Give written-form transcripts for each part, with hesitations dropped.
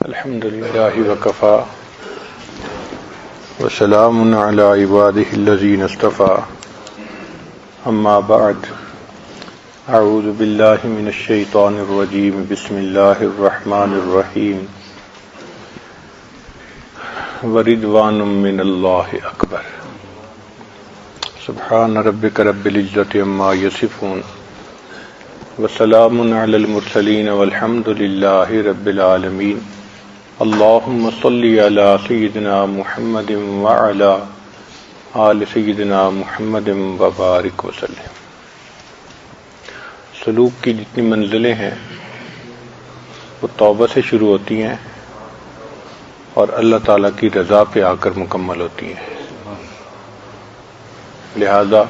الحمد لله وكفى وسلام على عباده الذين اصطفى أما بعد أعوذ بالله من الشيطان الرجيم بسم الله الرحمن الرحيم ورضوان من الله أكبر سبحان ربك رب العزة عما يصفون وسلام على المرسلين والحمد لله رب العالمين اللهم صل على سيدنا محمد وعلى آل سيدنا محمد وبارك وسلم۔ سلوک کی جتنی منزلیں ہیں وہ توبہ سے شروع ہوتی ہیں اور اللہ تعالیٰ کی رضا پہ آ کر مکمل ہوتی ہیں۔ لہذا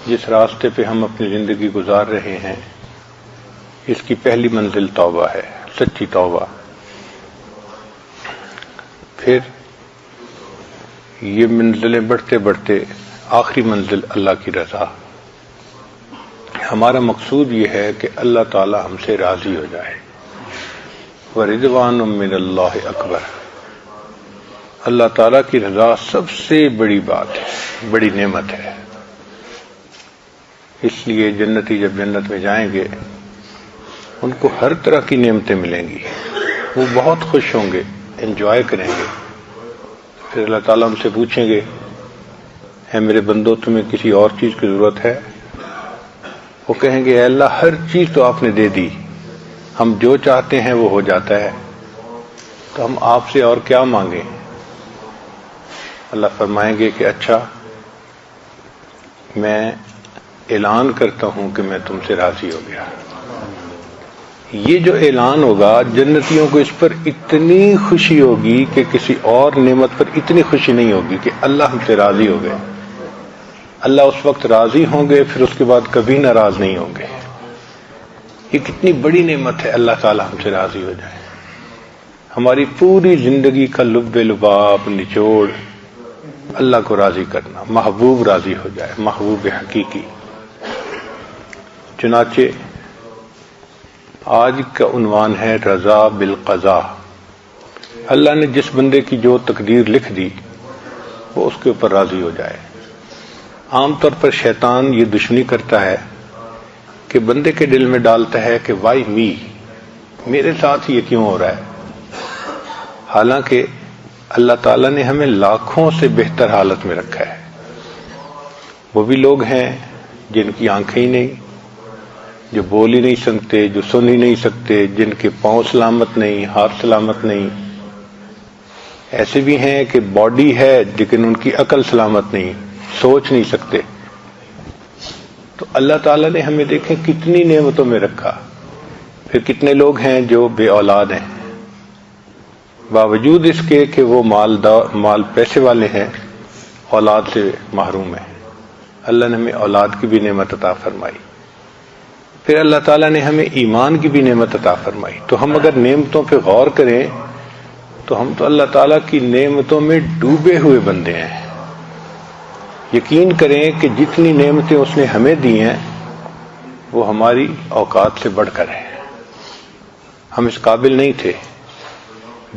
جس راستے پہ ہم اپنی زندگی گزار رہے ہیں اس کی پہلی منزل توبہ ہے، سچی توبہ۔ پھر یہ منزلیں بڑھتے بڑھتے آخری منزل اللہ کی رضا۔ ہمارا مقصود یہ ہے کہ اللہ تعالی ہم سے راضی ہو جائے۔ وَرِضْوَانٌ مِّنَ اللَّهِ أَكْبَرُ، اللہ تعالیٰ کی رضا سب سے بڑی بات ہے، بڑی نعمت ہے۔ اس لیے جنتی جب جنت میں جائیں گے ان کو ہر طرح کی نعمتیں ملیں گی، وہ بہت خوش ہوں گے، انجوائے کریں گے۔ پھر اللہ تعالیٰ ہم سے پوچھیں گے اے میرے بندو تمہیں کسی اور چیز کی ضرورت ہے؟ وہ کہیں گے اے اللہ ہر چیز تو آپ نے دے دی، ہم جو چاہتے ہیں وہ ہو جاتا ہے، تو ہم آپ سے اور کیا مانگیں؟ اللہ فرمائیں گے کہ اچھا میں اعلان کرتا ہوں کہ میں تم سے راضی ہو گیا۔ یہ جو اعلان ہوگا جنتیوں کو اس پر اتنی خوشی ہوگی کہ کسی اور نعمت پر اتنی خوشی نہیں ہوگی کہ اللہ ہم سے راضی ہو گئے۔ اللہ اس وقت راضی ہوں گے، پھر اس کے بعد کبھی ناراض نہیں ہوں گے۔ یہ کتنی بڑی نعمت ہے اللہ تعالی ہم سے راضی ہو جائے۔ ہماری پوری زندگی کا لب لباب نچوڑ اللہ کو راضی کرنا، محبوب راضی ہو جائے، محبوب حقیقی۔ چنانچہ آج کا عنوان ہے رضا بالقضاء۔ اللہ نے جس بندے کی جو تقدیر لکھ دی وہ اس کے اوپر راضی ہو جائے۔ عام طور پر شیطان یہ دشمنی کرتا ہے کہ بندے کے دل میں ڈالتا ہے کہ وائی می، میرے ساتھ یہ کیوں ہو رہا ہے؟ حالانکہ اللہ تعالیٰ نے ہمیں لاکھوں سے بہتر حالت میں رکھا ہے۔ وہ بھی لوگ ہیں جن کی آنکھیں ہی نہیں، جو بول ہی نہیں سکتے، جو سن ہی نہیں سکتے، جن کے پاؤں سلامت نہیں، ہاتھ سلامت نہیں۔ ایسے بھی ہیں کہ باڈی ہے لیکن ان کی عقل سلامت نہیں، سوچ نہیں سکتے۔ تو اللہ تعالیٰ نے ہمیں دیکھیں کتنی نعمتوں میں رکھا۔ پھر کتنے لوگ ہیں جو بے اولاد ہیں، باوجود اس کے کہ وہ مال پیسے والے ہیں، اولاد سے محروم ہیں۔ اللہ نے ہمیں اولاد کی بھی نعمت عطا فرمائی۔ پھر اللہ تعالیٰ نے ہمیں ایمان کی بھی نعمت عطا فرمائی۔ تو ہم اگر نعمتوں پہ غور کریں تو ہم تو اللہ تعالیٰ کی نعمتوں میں ڈوبے ہوئے بندے ہیں۔ یقین کریں کہ جتنی نعمتیں اس نے ہمیں دی ہیں وہ ہماری اوقات سے بڑھ کر ہیں۔ ہم اس قابل نہیں تھے،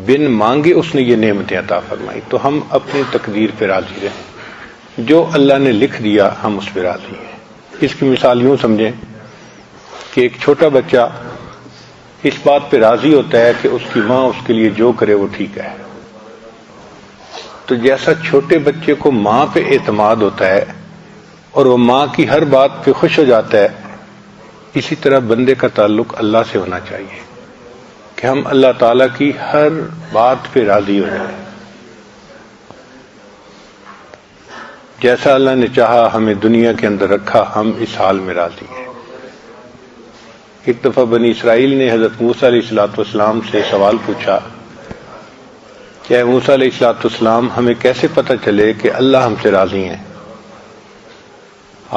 بن مانگے اس نے یہ نعمتیں عطا فرمائی۔ تو ہم اپنی تقدیر پہ راضی رہیں، جو اللہ نے لکھ دیا ہم اس پہ راضی ہیں۔ اس کی مثال یوں سمجھیں کہ ایک چھوٹا بچہ اس بات پہ راضی ہوتا ہے کہ اس کی ماں اس کے لیے جو کرے وہ ٹھیک ہے۔ تو جیسا چھوٹے بچے کو ماں پہ اعتماد ہوتا ہے اور وہ ماں کی ہر بات پہ خوش ہو جاتا ہے، اسی طرح بندے کا تعلق اللہ سے ہونا چاہیے کہ ہم اللہ تعالیٰ کی ہر بات پہ راضی ہو جائیں۔ جیسا اللہ نے چاہا ہمیں دنیا کے اندر رکھا، ہم اس حال میں راضی ہیں۔ ایک دفعہ بنی اسرائیل نے حضرت موسیٰ علیہ السلام سے سوال پوچھا کہ اے موسیٰ علیہ السلام ہمیں کیسے پتہ چلے کہ اللہ ہم سے راضی ہیں؟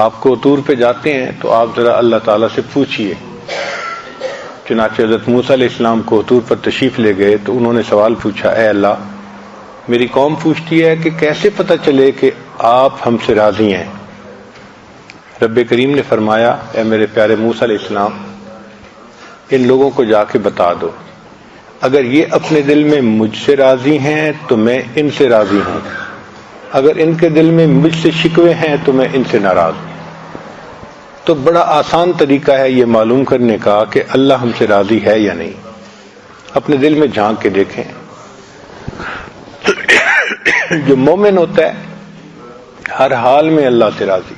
آپ کو طور پہ جاتے ہیں تو آپ ذرا اللہ تعالیٰ سے پوچھئے۔ چنانچہ حضرت موسیٰ علیہ السلام کو طور پر تشریف لے گئے تو انہوں نے سوال پوچھا اے اللہ میری قوم پوچھتی ہے کہ کیسے پتہ چلے کہ آپ ہم سے راضی ہیں؟ رب کریم نے فرمایا اے میرے پیارے موسیٰ علیہ السلام ان لوگوں کو جا کے بتا دو اگر یہ اپنے دل میں مجھ سے راضی ہیں تو میں ان سے راضی ہوں، اگر ان کے دل میں مجھ سے شکوے ہیں تو میں ان سے ناراض ہوں۔ تو بڑا آسان طریقہ ہے یہ معلوم کرنے کا کہ اللہ ہم سے راضی ہے یا نہیں۔ اپنے دل میں جھانک کے دیکھیں۔ جو مومن ہوتا ہے ہر حال میں اللہ سے راضی،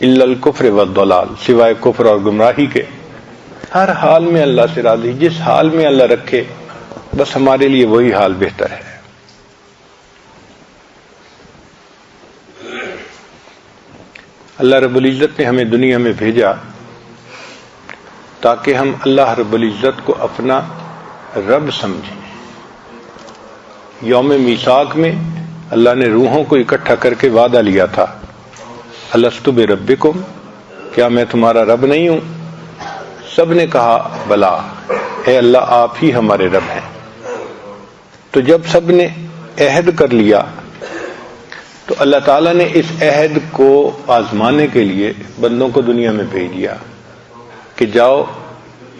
الا الکفر والضلال، سوائے کفر اور گمراہی کے ہر حال میں اللہ سے راضی۔ جس حال میں اللہ رکھے بس ہمارے لیے وہی حال بہتر ہے۔ اللہ رب العزت نے ہمیں دنیا میں بھیجا تاکہ ہم اللہ رب العزت کو اپنا رب سمجھیں۔ یوم میثاق میں اللہ نے روحوں کو اکٹھا کر کے وعدہ لیا تھا، الست بربکم، کیا میں تمہارا رب نہیں ہوں؟ سب نے کہا بلا، اے اللہ آپ ہی ہمارے رب ہیں۔ تو جب سب نے عہد کر لیا تو اللہ تعالیٰ نے اس عہد کو آزمانے کے لیے بندوں کو دنیا میں بھیج دیا کہ جاؤ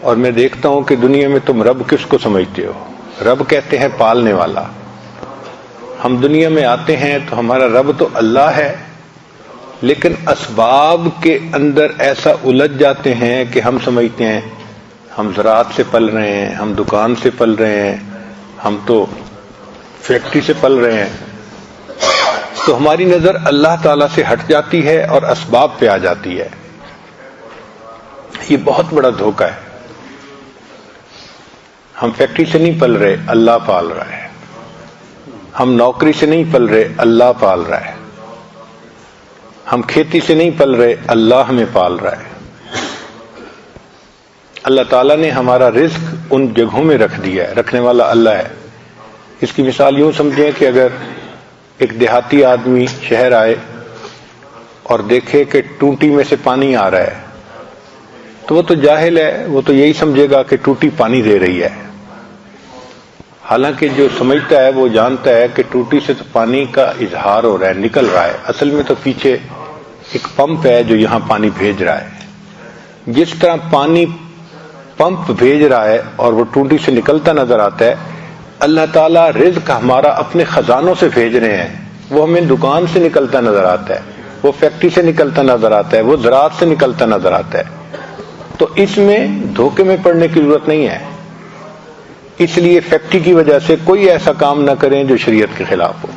اور میں دیکھتا ہوں کہ دنیا میں تم رب کس کو سمجھتے ہو۔ رب کہتے ہیں پالنے والا۔ ہم دنیا میں آتے ہیں تو ہمارا رب تو اللہ ہے، لیکن اسباب کے اندر ایسا الجھ جاتے ہیں کہ ہم سمجھتے ہیں ہم زراعت سے پل رہے ہیں، ہم دکان سے پل رہے ہیں، ہم تو فیکٹری سے پل رہے ہیں۔ تو ہماری نظر اللہ تعالیٰ سے ہٹ جاتی ہے اور اسباب پہ آ جاتی ہے۔ یہ بہت بڑا دھوکہ ہے۔ ہم فیکٹری سے نہیں پل رہے، اللہ پال رہا ہے۔ ہم نوکری سے نہیں پل رہے، اللہ پال رہا ہے۔ ہم کھیتی سے نہیں پل رہے، اللہ ہمیں پال رہا ہے۔ اللہ تعالیٰ نے ہمارا رزق ان جگہوں میں رکھ دیا ہے، رکھنے والا اللہ ہے۔ اس کی مثال یوں سمجھیں کہ اگر ایک دیہاتی آدمی شہر آئے اور دیکھے کہ ٹوٹی میں سے پانی آ رہا ہے تو وہ تو جاہل ہے، وہ تو یہی سمجھے گا کہ ٹوٹی پانی دے رہی ہے۔ حالانکہ جو سمجھتا ہے وہ جانتا ہے کہ ٹوٹی سے تو پانی کا اظہار ہو رہا ہے، نکل رہا ہے، اصل میں تو پیچھے ایک پمپ ہے جو یہاں پانی بھیج رہا ہے۔ جس طرح پانی پمپ بھیج رہا ہے اور وہ ٹوٹی سے نکلتا نظر آتا ہے، اللہ تعالیٰ رزق ہمارا اپنے خزانوں سے بھیج رہے ہیں۔ وہ ہمیں دکان سے نکلتا نظر آتا ہے، وہ فیکٹری سے نکلتا نظر آتا ہے، وہ زراعت سے نکلتا نظر آتا ہے۔ تو اس میں دھوکے میں پڑنے کی ضرورت نہیں ہے۔ اس لیے فیکٹری کی وجہ سے کوئی ایسا کام نہ کریں جو شریعت کے خلاف ہو،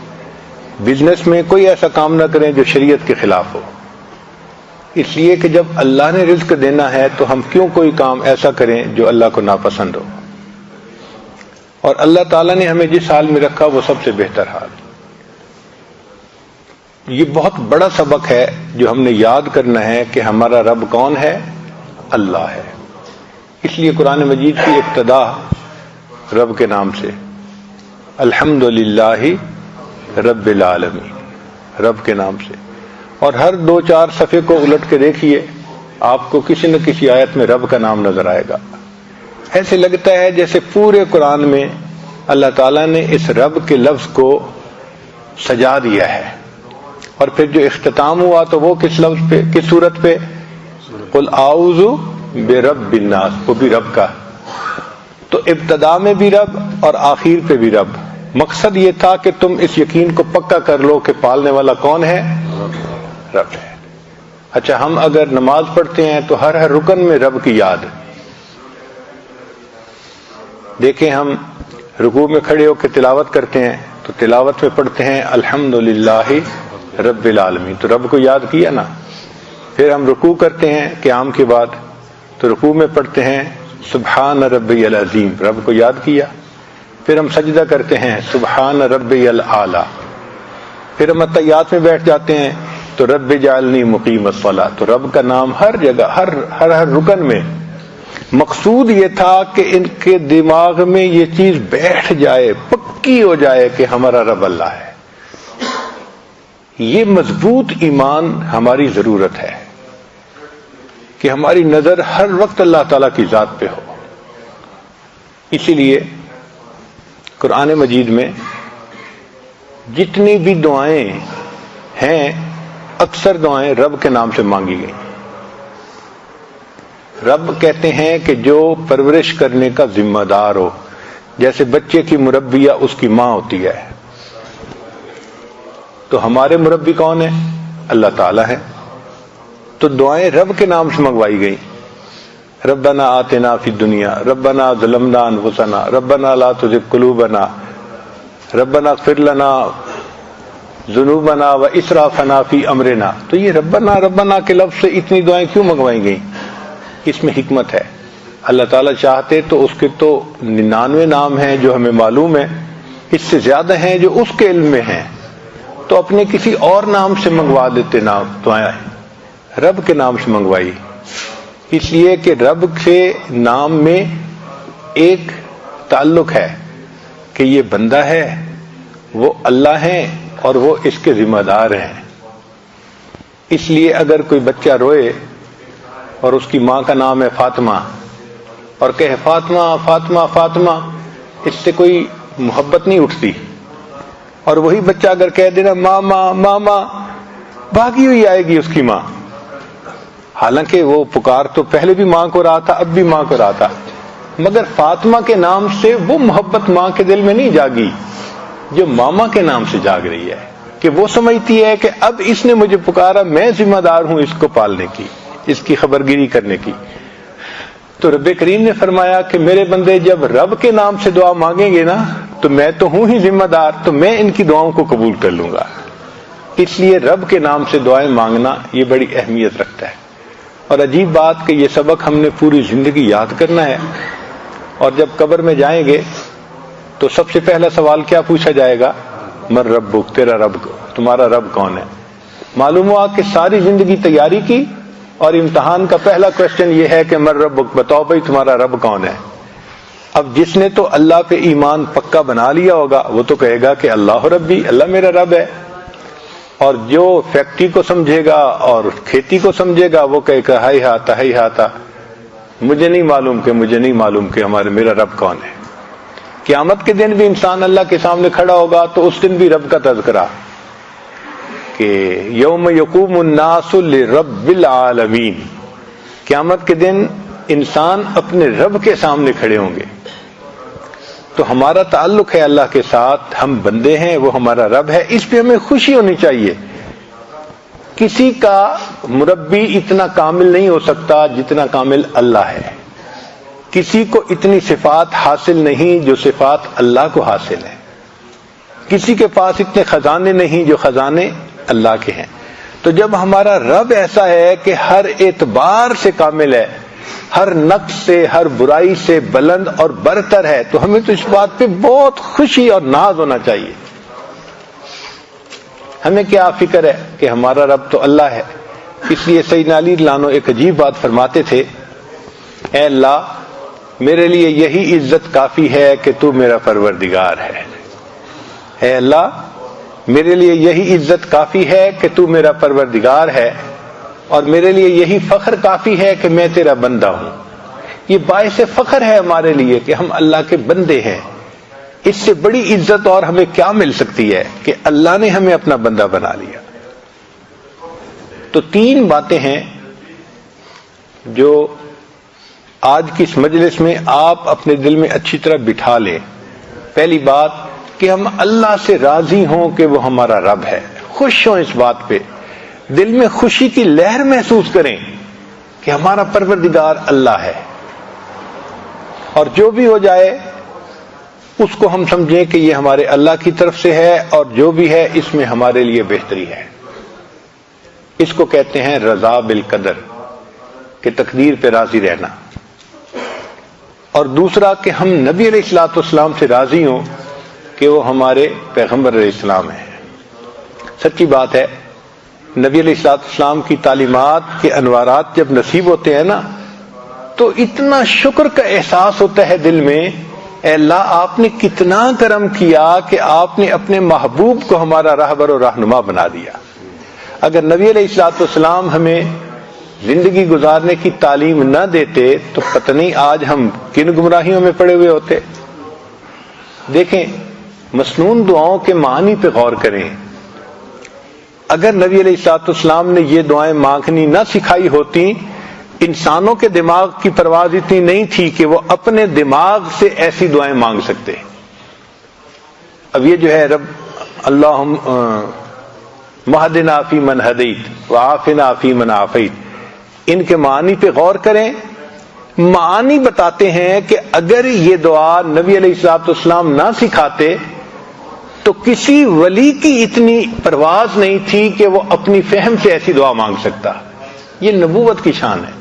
بزنس میں کوئی ایسا کام نہ کریں جو شریعت کے خلاف ہو۔ اس لیے کہ جب اللہ نے رزق دینا ہے تو ہم کیوں کوئی کام ایسا کریں جو اللہ کو ناپسند ہو۔ اور اللہ تعالیٰ نے ہمیں جس حال میں رکھا وہ سب سے بہتر حال۔ یہ بہت بڑا سبق ہے جو ہم نے یاد کرنا ہے کہ ہمارا رب کون ہے؟ اللہ ہے۔ اس لیے قرآن مجید کی ابتدا رب کے نام سے، الحمدللہ رب العالمین، رب کے نام سے۔ اور ہر 2-4 صفحے کو الٹ کے دیکھیے، آپ کو کسی نہ کسی آیت میں رب کا نام نظر آئے گا۔ ایسے لگتا ہے جیسے پورے قرآن میں اللہ تعالیٰ نے اس رب کے لفظ کو سجا دیا ہے۔ اور پھر جو اختتام ہوا تو وہ کس لفظ پہ، کس صورت پہ؟ قل اعوذ برب الناس، وہ بھی رب کا۔ تو ابتدا میں بھی رب اور آخر پہ بھی رب۔ مقصد یہ تھا کہ تم اس یقین کو پکا کر لو کہ پالنے والا کون ہے؟ رب ہے۔ اچھا، ہم اگر نماز پڑھتے ہیں تو ہر رکن میں رب کی یاد۔ دیکھیں، ہم رکوع میں کھڑے ہو کے تلاوت کرتے ہیں تو تلاوت میں پڑھتے ہیں الحمدللہ رب العالمین، تو رب کو یاد کیا نا۔ پھر ہم رکوع کرتے ہیں قیام کے بعد تو رکوع میں پڑھتے ہیں سبحان ربی العظیم، رب کو یاد کیا۔ پھر ہم سجدہ کرتے ہیں سبحان ربی الاعلی۔ پھر ہم اتحیات میں بیٹھ جاتے ہیں تو رب جعلنی مقیم الصلاۃ، تو رب کا نام ہر جگہ، ہر رکن میں۔ مقصود یہ تھا کہ ان کے دماغ میں یہ چیز بیٹھ جائے، پکی ہو جائے کہ ہمارا رب اللہ ہے۔ یہ مضبوط ایمان ہماری ضرورت ہے کہ ہماری نظر ہر وقت اللہ تعالیٰ کی ذات پہ ہو۔ اسی لیے قرآن مجید میں جتنی بھی دعائیں ہیں، اکثر دعائیں رب کے نام سے مانگی گئی۔ رب کہتے ہیں کہ جو پرورش کرنے کا ذمہ دار ہو، جیسے بچے کی مربیہ اس کی ماں ہوتی ہے، تو ہمارے مربی کون ہے؟ اللہ تعالیٰ ہے. تو دعائیں رب کے نام سے منگوائی گئی. ربنا آتنا فی الدنیا، ربنا ظلمنا انفسنا، ربنا لا تزغ قلوبنا، ربنا اغفر لنا ذنوبنا و اسرافنا فی امرنا. تو یہ ربنا ربنا کے لفظ سے اتنی دعائیں کیوں منگوائی گئیں؟ اس میں حکمت ہے. اللہ تعالیٰ چاہتے تو اس کے تو 99 نام ہیں جو ہمیں معلوم ہے، اس سے زیادہ ہیں جو اس کے علم میں ہیں، تو اپنے کسی اور نام سے منگوا دیتے نام دعائیں. رب کے نام سے منگوائی اس لیے کہ رب کے نام میں ایک تعلق ہے کہ یہ بندہ ہے، وہ اللہ ہیں اور وہ اس کے ذمہ دار ہیں. اس لیے اگر کوئی بچہ روئے اور اس کی ماں کا نام ہے فاطمہ اور کہے فاطمہ فاطمہ فاطمہ، اس سے کوئی محبت نہیں اٹھتی. اور وہی بچہ اگر کہہ دینا ماما ماما، بھاگی ہوئی آئے گی اس کی ماں، حالانکہ وہ پکار تو پہلے بھی ماں کو رہا تھا، اب بھی ماں کو رہا تھا، مگر فاطمہ کے نام سے وہ محبت ماں کے دل میں نہیں جاگی جو ماما کے نام سے جاگ رہی ہے، کہ وہ سمجھتی ہے کہ اب اس نے مجھے پکارا، میں ذمہ دار ہوں اس کو پالنے کی، اس کی خبرگیری کرنے کی. تو رب کریم نے فرمایا کہ میرے بندے جب رب کے نام سے دعا مانگیں گے نا تو میں تو ہوں ہی ذمہ دار، تو میں ان کی دعاؤں کو قبول کر لوں گا. اس لیے رب کے نام سے دعائیں مانگنا یہ بڑی اہمیت رکھتا ہے. اور عجیب بات کہ یہ سبق ہم نے پوری زندگی یاد کرنا ہے، اور جب قبر میں جائیں گے تو سب سے پہلا سوال کیا پوچھا جائے گا؟ من ربک، تیرا رب، تمہارا رب کون ہے؟ معلوم ہوا کہ ساری زندگی تیاری کی اور امتحان کا پہلا کوشچن یہ ہے کہ من ربک، بتاؤ بھائی تمہارا رب کون ہے. اب جس نے تو اللہ پہ ایمان پکا بنا لیا ہوگا وہ تو کہے گا کہ اللہ ربی، اللہ میرا رب ہے. اور جو فیکٹری کو سمجھے گا اور کھیتی کو سمجھے گا وہ کہے گا ہائی ہاتا، مجھے نہیں معلوم کہ میرا رب کون ہے. قیامت کے دن بھی انسان اللہ کے سامنے کھڑا ہوگا تو اس دن بھی رب کا تذکرہ کہ یوم یقوم الناس لرب العالمین، قیامت کے دن انسان اپنے رب کے سامنے کھڑے ہوں گے. تو ہمارا تعلق ہے اللہ کے ساتھ، ہم بندے ہیں، وہ ہمارا رب ہے، اس پہ ہمیں خوشی ہونی چاہیے. کسی کا مربی اتنا کامل نہیں ہو سکتا جتنا کامل اللہ ہے. کسی کو اتنی صفات حاصل نہیں جو صفات اللہ کو حاصل ہے. کسی کے پاس اتنے خزانے نہیں جو خزانے اللہ کے ہیں. تو جب ہمارا رب ایسا ہے کہ ہر اعتبار سے کامل ہے، ہر نقص سے، ہر برائی سے بلند اور برتر ہے، تو ہمیں تو اس بات پہ بہت خوشی اور ناز ہونا چاہیے. ہمیں کیا فکر ہے کہ ہمارا رب تو اللہ ہے. اس لیے سیدنا علی لانو ایک عجیب بات فرماتے تھے، اے اللہ میرے لیے یہی عزت کافی ہے کہ تو میرا پروردگار ہے. اے اللہ میرے لیے یہی عزت کافی ہے کہ تو میرا پروردگار ہے، اور میرے لیے یہی فخر کافی ہے کہ میں تیرا بندہ ہوں. یہ باعث فخر ہے ہمارے لیے کہ ہم اللہ کے بندے ہیں. اس سے بڑی عزت اور ہمیں کیا مل سکتی ہے کہ اللہ نے ہمیں اپنا بندہ بنا لیا. تو 3 باتیں ہیں جو آج کی اس مجلس میں آپ اپنے دل میں اچھی طرح بٹھا لیں. پہلی بات کہ ہم اللہ سے راضی ہوں کہ وہ ہمارا رب ہے، خوش ہوں اس بات پہ، دل میں خوشی کی لہر محسوس کریں کہ ہمارا پروردگار اللہ ہے. اور جو بھی ہو جائے اس کو ہم سمجھیں کہ یہ ہمارے اللہ کی طرف سے ہے، اور جو بھی ہے اس میں ہمارے لیے بہتری ہے. اس کو کہتے ہیں رضا بالقدر، کہ تقدیر پہ راضی رہنا. اور دوسرا کہ ہم نبی علیہ الصلوۃ والسلام سے راضی ہوں کہ وہ ہمارے پیغمبر علیہ السلام ہیں. سچی بات ہے، نبی علیہ الصلوۃ والسلام کی تعلیمات کے انوارات جب نصیب ہوتے ہیں نا تو اتنا شکر کا احساس ہوتا ہے دل میں، اے اللہ آپ نے کتنا کرم کیا کہ آپ نے اپنے محبوب کو ہمارا راہبر و رہنما بنا دیا. اگر نبی علیہ الصلوۃ والسلام ہمیں زندگی گزارنے کی تعلیم نہ دیتے تو پتہ نہیں آج ہم کن گمراہیوں میں پڑے ہوئے ہوتے. دیکھیں مسنون دعاؤں کے معنی پہ غور کریں. اگر نبی علیہ الصلوۃ والسلام نے یہ دعائیں مانگنی نہ سکھائی ہوتی انسانوں کے دماغ کی پرواز اتنی نہیں تھی کہ وہ اپنے دماغ سے ایسی دعائیں مانگ سکتے. اب یہ جو ہے رب اللہم مہدنا فی من ہدیت وعافنا فی من عافیت، ان کے معنی پہ غور کریں. معانی بتاتے ہیں کہ اگر یہ دعا نبی علیہ الصلوۃ والسلام نہ سکھاتے تو کسی ولی کی اتنی پرواز نہیں تھی کہ وہ اپنی فہم سے ایسی دعا مانگ سکتا. یہ نبوت کی شان ہے.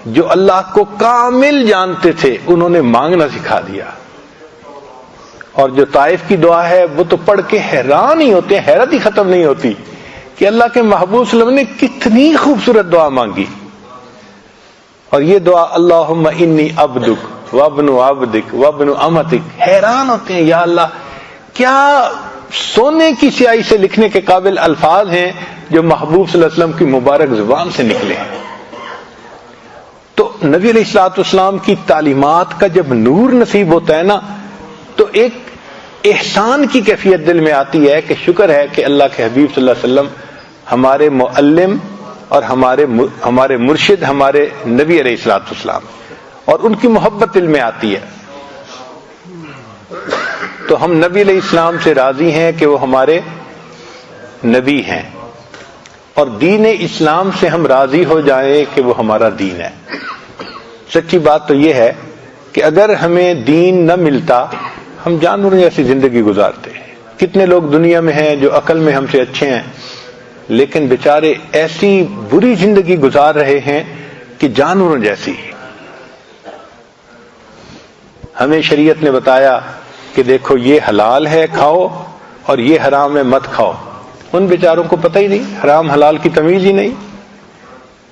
جو اللہ کو کامل جانتے تھے انہوں نے مانگنا سکھا دیا. اور جو طائف کی دعا ہے وہ تو پڑھ کے حیران ہی ہوتے ہیں، حیرت ہی ختم نہیں ہوتی کہ اللہ کے محبوب صلی اللہ علیہ وسلم نے کتنی خوبصورت دعا مانگی. اور یہ دعا اللہم انی عبدک وابن عبدک وابن امتک، حیران ہوتے ہیں یا اللہ کیا سونے کی سیاہی سے لکھنے کے قابل الفاظ ہیں جو محبوب صلی اللہ علیہ وسلم کی مبارک زبان سے نکلے ہیں. تو نبی علیہ الصلوۃ والسلام کی تعلیمات کا جب نور نصیب ہوتا ہے نا تو ایک احسان کی کیفیت دل میں آتی ہے کہ شکر ہے کہ اللہ کے حبیب صلی اللہ علیہ وسلم ہمارے معلم اور ہمارے مرشد ہمارے نبی علیہ الصلوۃ والسلام، اور ان کی محبت دل میں آتی ہے. تو ہم نبی علیہ السلام سے راضی ہیں کہ وہ ہمارے نبی ہیں، اور دین اسلام سے ہم راضی ہو جائیں کہ وہ ہمارا دین ہے. سچی بات تو یہ ہے کہ اگر ہمیں دین نہ ملتا ہم جانوروں جیسی زندگی گزارتے ہیں. کتنے لوگ دنیا میں ہیں جو عقل میں ہم سے اچھے ہیں لیکن بیچارے ایسی بری زندگی گزار رہے ہیں کہ جانوروں جیسی. ہمیں شریعت نے بتایا کہ دیکھو یہ حلال ہے کھاؤ اور یہ حرام ہے مت کھاؤ. ان بیچاروں کو پتہ ہی نہیں، حرام حلال کی تمیز ہی نہیں،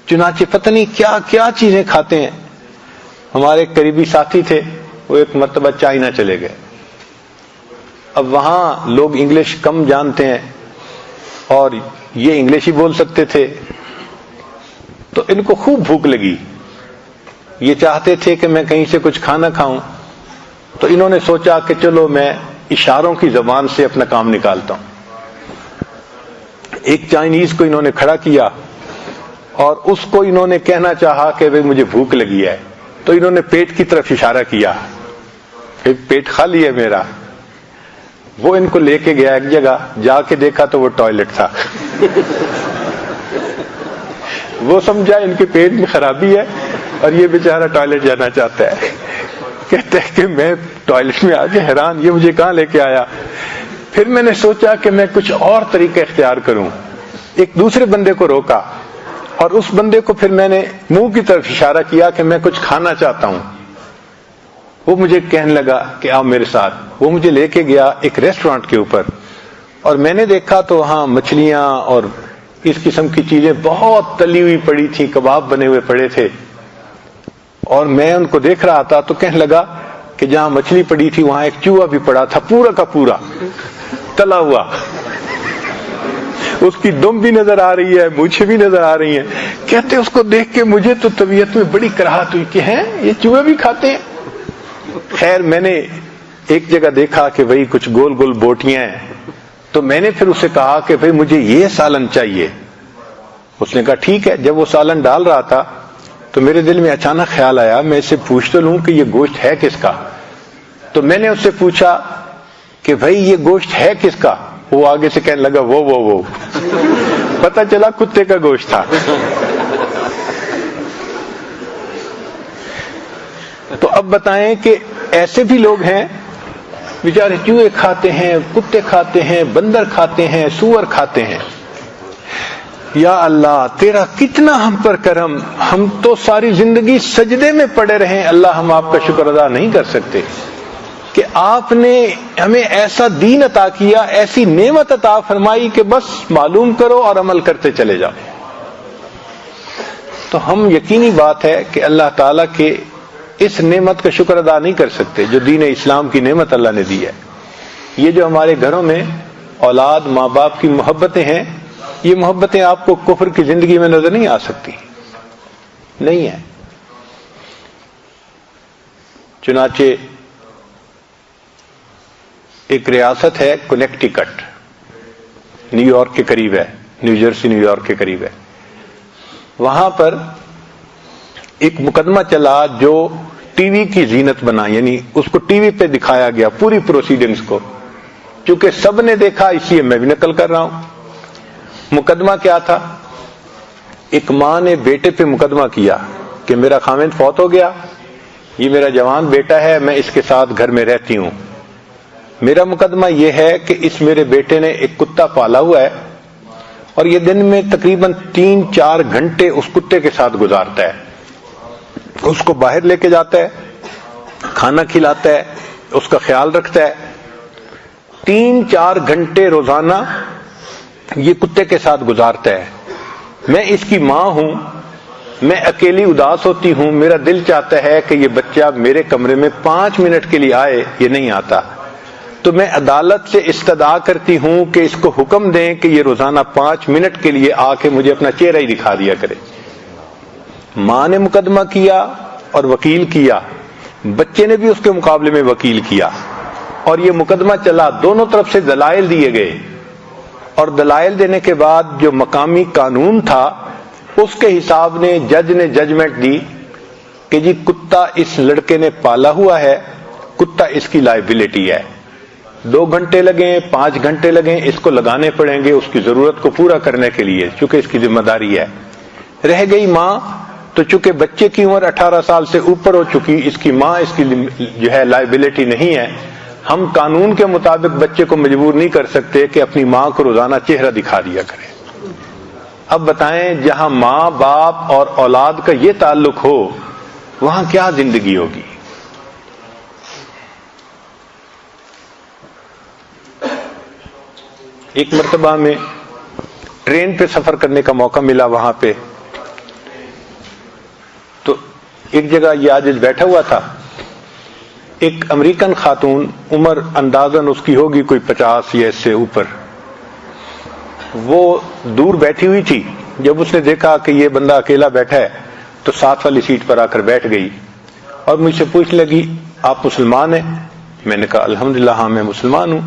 چنانچہ پتہ نہیں کیا کیا چیزیں کھاتے ہیں. ہمارے ایک قریبی ساتھی تھے، وہ ایک مرتبہ چائنا چلے گئے. اب وہاں لوگ انگلش کم جانتے ہیں اور یہ انگلش ہی بول سکتے تھے، تو ان کو خوب بھوک لگی. یہ چاہتے تھے کہ میں کہیں سے کچھ کھانا کھاؤں، تو انہوں نے سوچا کہ چلو میں اشاروں کی زبان سے اپنا کام نکالتا ہوں. ایک چائنیز کو انہوں نے کھڑا کیا اور اس کو انہوں نے کہنا چاہا کہ بھئی مجھے بھوک لگی ہے، تو انہوں نے پیٹ کی طرف اشارہ کیا کہ پیٹ خالی ہے میرا. وہ ان کو لے کے گیا ایک جگہ، جا کے دیکھا تو وہ ٹوائلٹ تھا. وہ سمجھا ان کے پیٹ میں خرابی ہے اور یہ بیچارہ ٹوائلٹ جانا چاہتا ہے. کہتے ہیں کہ میں ٹوائلٹ میں آ کے حیران، یہ مجھے کہاں لے کے آیا. پھر میں نے سوچا کہ میں کچھ اور طریقہ اختیار کروں. ایک دوسرے بندے کو روکا اور اس بندے کو پھر میں نے منہ کی طرف اشارہ کیا کہ میں کچھ کھانا چاہتا ہوں. وہ مجھے کہنے لگا کہ آؤ میرے ساتھ. وہ مجھے لے کے گیا ایک ریسٹورانٹ کے اوپر، اور میں نے دیکھا تو وہاں مچھلیاں اور اس قسم کی چیزیں بہت تلی ہوئی پڑی تھیں، کباب بنے ہوئے پڑے تھے. اور میں ان کو دیکھ رہا تھا تو کہنے لگا کہ جہاں مچھلی پڑی تھی وہاں ایک چوہا بھی پڑا تھا، پورا کا پورا تلا ہوا. اس کی دم بھی نظر آ رہی ہے، مونچھیں بھی نظر آ رہی ہیں. کہتے اس کو دیکھ کے مجھے تو طبیعت میں بڑی کراہت ہوئی کہ ہیں یہ چوہے بھی کھاتے ہیں. خیر میں نے ایک جگہ دیکھا کہ بھئی کچھ گول گول بوٹیاں ہیں، تو میں نے پھر اسے کہا کہ بھئی مجھے یہ سالن چاہیے. اس نے کہا ٹھیک ہے. جب وہ سالن ڈال رہا تھا تو میرے دل میں اچانک خیال آیا میں اس سے پوچھ تو لوں کہ یہ گوشت ہے کس کا. تو میں نے اس سے پوچھا کہ بھئی یہ گوشت ہے کس کا. وہ آگے سے کہنے لگا وہ پتہ چلا کتے کا گوشت تھا. تو اب بتائیں کہ ایسے بھی لوگ ہیں بیچارے چوہے کھاتے ہیں، کتے کھاتے ہیں، بندر کھاتے ہیں، سور کھاتے ہیں. یا اللہ تیرا کتنا ہم پر کرم، ہم تو ساری زندگی سجدے میں پڑے رہے. اللہ ہم آپ کا شکر ادا نہیں کر سکتے کہ آپ نے ہمیں ایسا دین عطا کیا، ایسی نعمت عطا فرمائی کہ بس معلوم کرو اور عمل کرتے چلے جاؤ. تو ہم یقینی بات ہے کہ اللہ تعالیٰ کے اس نعمت کا شکر ادا نہیں کر سکتے جو دین اسلام کی نعمت اللہ نے دی ہے. یہ جو ہمارے گھروں میں اولاد ماں باپ کی محبتیں ہیں، یہ محبتیں آپ کو کفر کی زندگی میں نظر نہیں آ سکتی، نہیں ہے. چنانچہ ایک ریاست ہے کنیکٹیکٹ، نیو یارک کے قریب ہے، نیو جرسی نیو یارک کے قریب ہے. وہاں پر ایک مقدمہ چلا جو ٹی وی کی زینت بنا، یعنی اس کو ٹی وی پہ دکھایا گیا پوری پروسیڈنگز کو، چونکہ سب نے دیکھا اس لیے میں بھی نقل کر رہا ہوں۔ مقدمہ کیا تھا؟ ایک ماں نے بیٹے پہ مقدمہ کیا کہ میرا خاوند فوت ہو گیا، یہ میرا جوان بیٹا ہے، میں اس کے ساتھ گھر میں رہتی ہوں، میرا مقدمہ یہ ہے کہ اس میرے بیٹے نے ایک کتا پالا ہوا ہے اور یہ دن میں تقریباً 3-4 گھنٹے اس کتے کے ساتھ گزارتا ہے، اس کو باہر لے کے جاتا ہے، کھانا کھلاتا ہے، اس کا خیال رکھتا ہے، 3-4 گھنٹے روزانہ یہ کتے کے ساتھ گزارتا ہے۔ میں اس کی ماں ہوں، میں اکیلی اداس ہوتی ہوں، میرا دل چاہتا ہے کہ یہ بچہ میرے کمرے میں 5 منٹ کے لیے آئے، یہ نہیں آتا، تو میں عدالت سے استدعا کرتی ہوں کہ اس کو حکم دیں کہ یہ روزانہ 5 منٹ کے لیے آ کے مجھے اپنا چہرہ ہی دکھا دیا کرے۔ ماں نے مقدمہ کیا اور وکیل کیا، بچے نے بھی اس کے مقابلے میں وکیل کیا، اور یہ مقدمہ چلا، دونوں طرف سے دلائل دیے گئے، اور دلائل دینے کے بعد جو مقامی قانون تھا اس کے حساب نے جج نے ججمنٹ دی کہ جی کتا اس لڑکے نے پالا ہوا ہے، کتا اس کی لائبلٹی ہے، 2 گھنٹے لگیں 5 گھنٹے لگیں اس کو لگانے پڑیں گے اس کی ضرورت کو پورا کرنے کے لیے، چونکہ اس کی ذمہ داری ہے۔ رہ گئی ماں، تو چونکہ بچے کی عمر 18 سال سے اوپر ہو چکی، اس کی ماں اس کی جو ہے لائبلٹی نہیں ہے، ہم قانون کے مطابق بچے کو مجبور نہیں کر سکتے کہ اپنی ماں کو روزانہ چہرہ دکھا دیا کرے۔ اب بتائیں جہاں ماں باپ اور اولاد کا یہ تعلق ہو وہاں کیا زندگی ہوگی؟ ایک مرتبہ میں ٹرین پہ سفر کرنے کا موقع ملا، وہاں پہ تو ایک جگہ یہ عاجز بیٹھا ہوا تھا، ایک امریکن خاتون، عمر اندازاً اس کی ہوگی کوئی 50 یا اس سے اوپر، وہ دور بیٹھی ہوئی تھی۔ جب اس نے دیکھا کہ یہ بندہ اکیلا بیٹھا ہے تو ساتھ والی سیٹ پر آ کر بیٹھ گئی اور مجھ سے پوچھنے لگی آپ مسلمان ہیں؟ میں نے کہا الحمدللہ ہاں میں مسلمان ہوں۔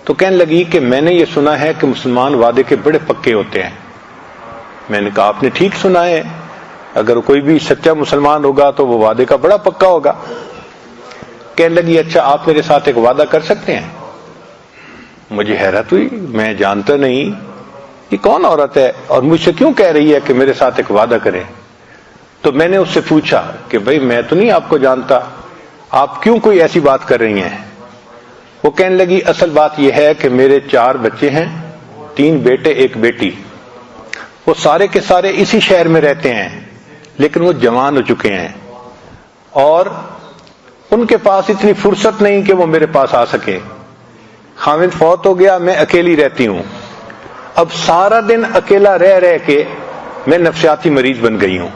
تو کہنے لگی کہ میں نے یہ سنا ہے کہ مسلمان وعدے کے بڑے پکے ہوتے ہیں۔ میں نے کہا آپ نے ٹھیک سنا ہے، اگر کوئی بھی سچا مسلمان ہوگا تو وہ وعدے کا بڑا پکا ہوگا۔ کہنے لگی اچھا آپ میرے ساتھ ایک وعدہ کر سکتے ہیں؟ مجھے حیرت ہوئی، میں جانتا نہیں یہ کون عورت ہے اور مجھ سے کیوں کہہ رہی ہے کہ میرے ساتھ ایک وعدہ کریں۔ تو میں نے اس سے پوچھا کہ بھئی میں تو نہیں آپ کو جانتا، آپ کیوں کوئی ایسی بات کر رہی ہیں؟ وہ کہنے لگی اصل بات یہ ہے کہ میرے 4 بچے ہیں، 3 بیٹے 1 بیٹی، وہ سارے کے سارے اسی شہر میں رہتے ہیں لیکن وہ جوان ہو چکے ہیں اور ان کے پاس اتنی فرصت نہیں کہ وہ میرے پاس آ سکیں۔ خاوند فوت ہو گیا، میں اکیلی رہتی ہوں، اب سارا دن اکیلا رہ رہ کے میں نفسیاتی مریض بن گئی ہوں۔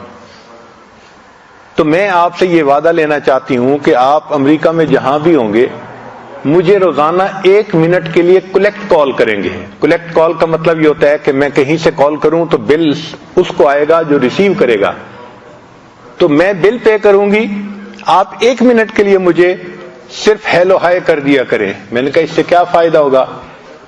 تو میں آپ سے یہ وعدہ لینا چاہتی ہوں کہ آپ امریکہ میں جہاں بھی ہوں گے مجھے روزانہ 1 منٹ کے لیے کلیکٹ کال کریں گے۔ کلیکٹ کال کا مطلب یہ ہوتا ہے کہ میں کہیں سے کال کروں تو بل اس کو آئے گا جو ریسیو کرے گا، تو میں بل پے کروں گی، آپ 1 منٹ کے لیے مجھے صرف ہیلو ہائے کر دیا کریں۔ میں نے کہا اس سے کیا فائدہ ہوگا؟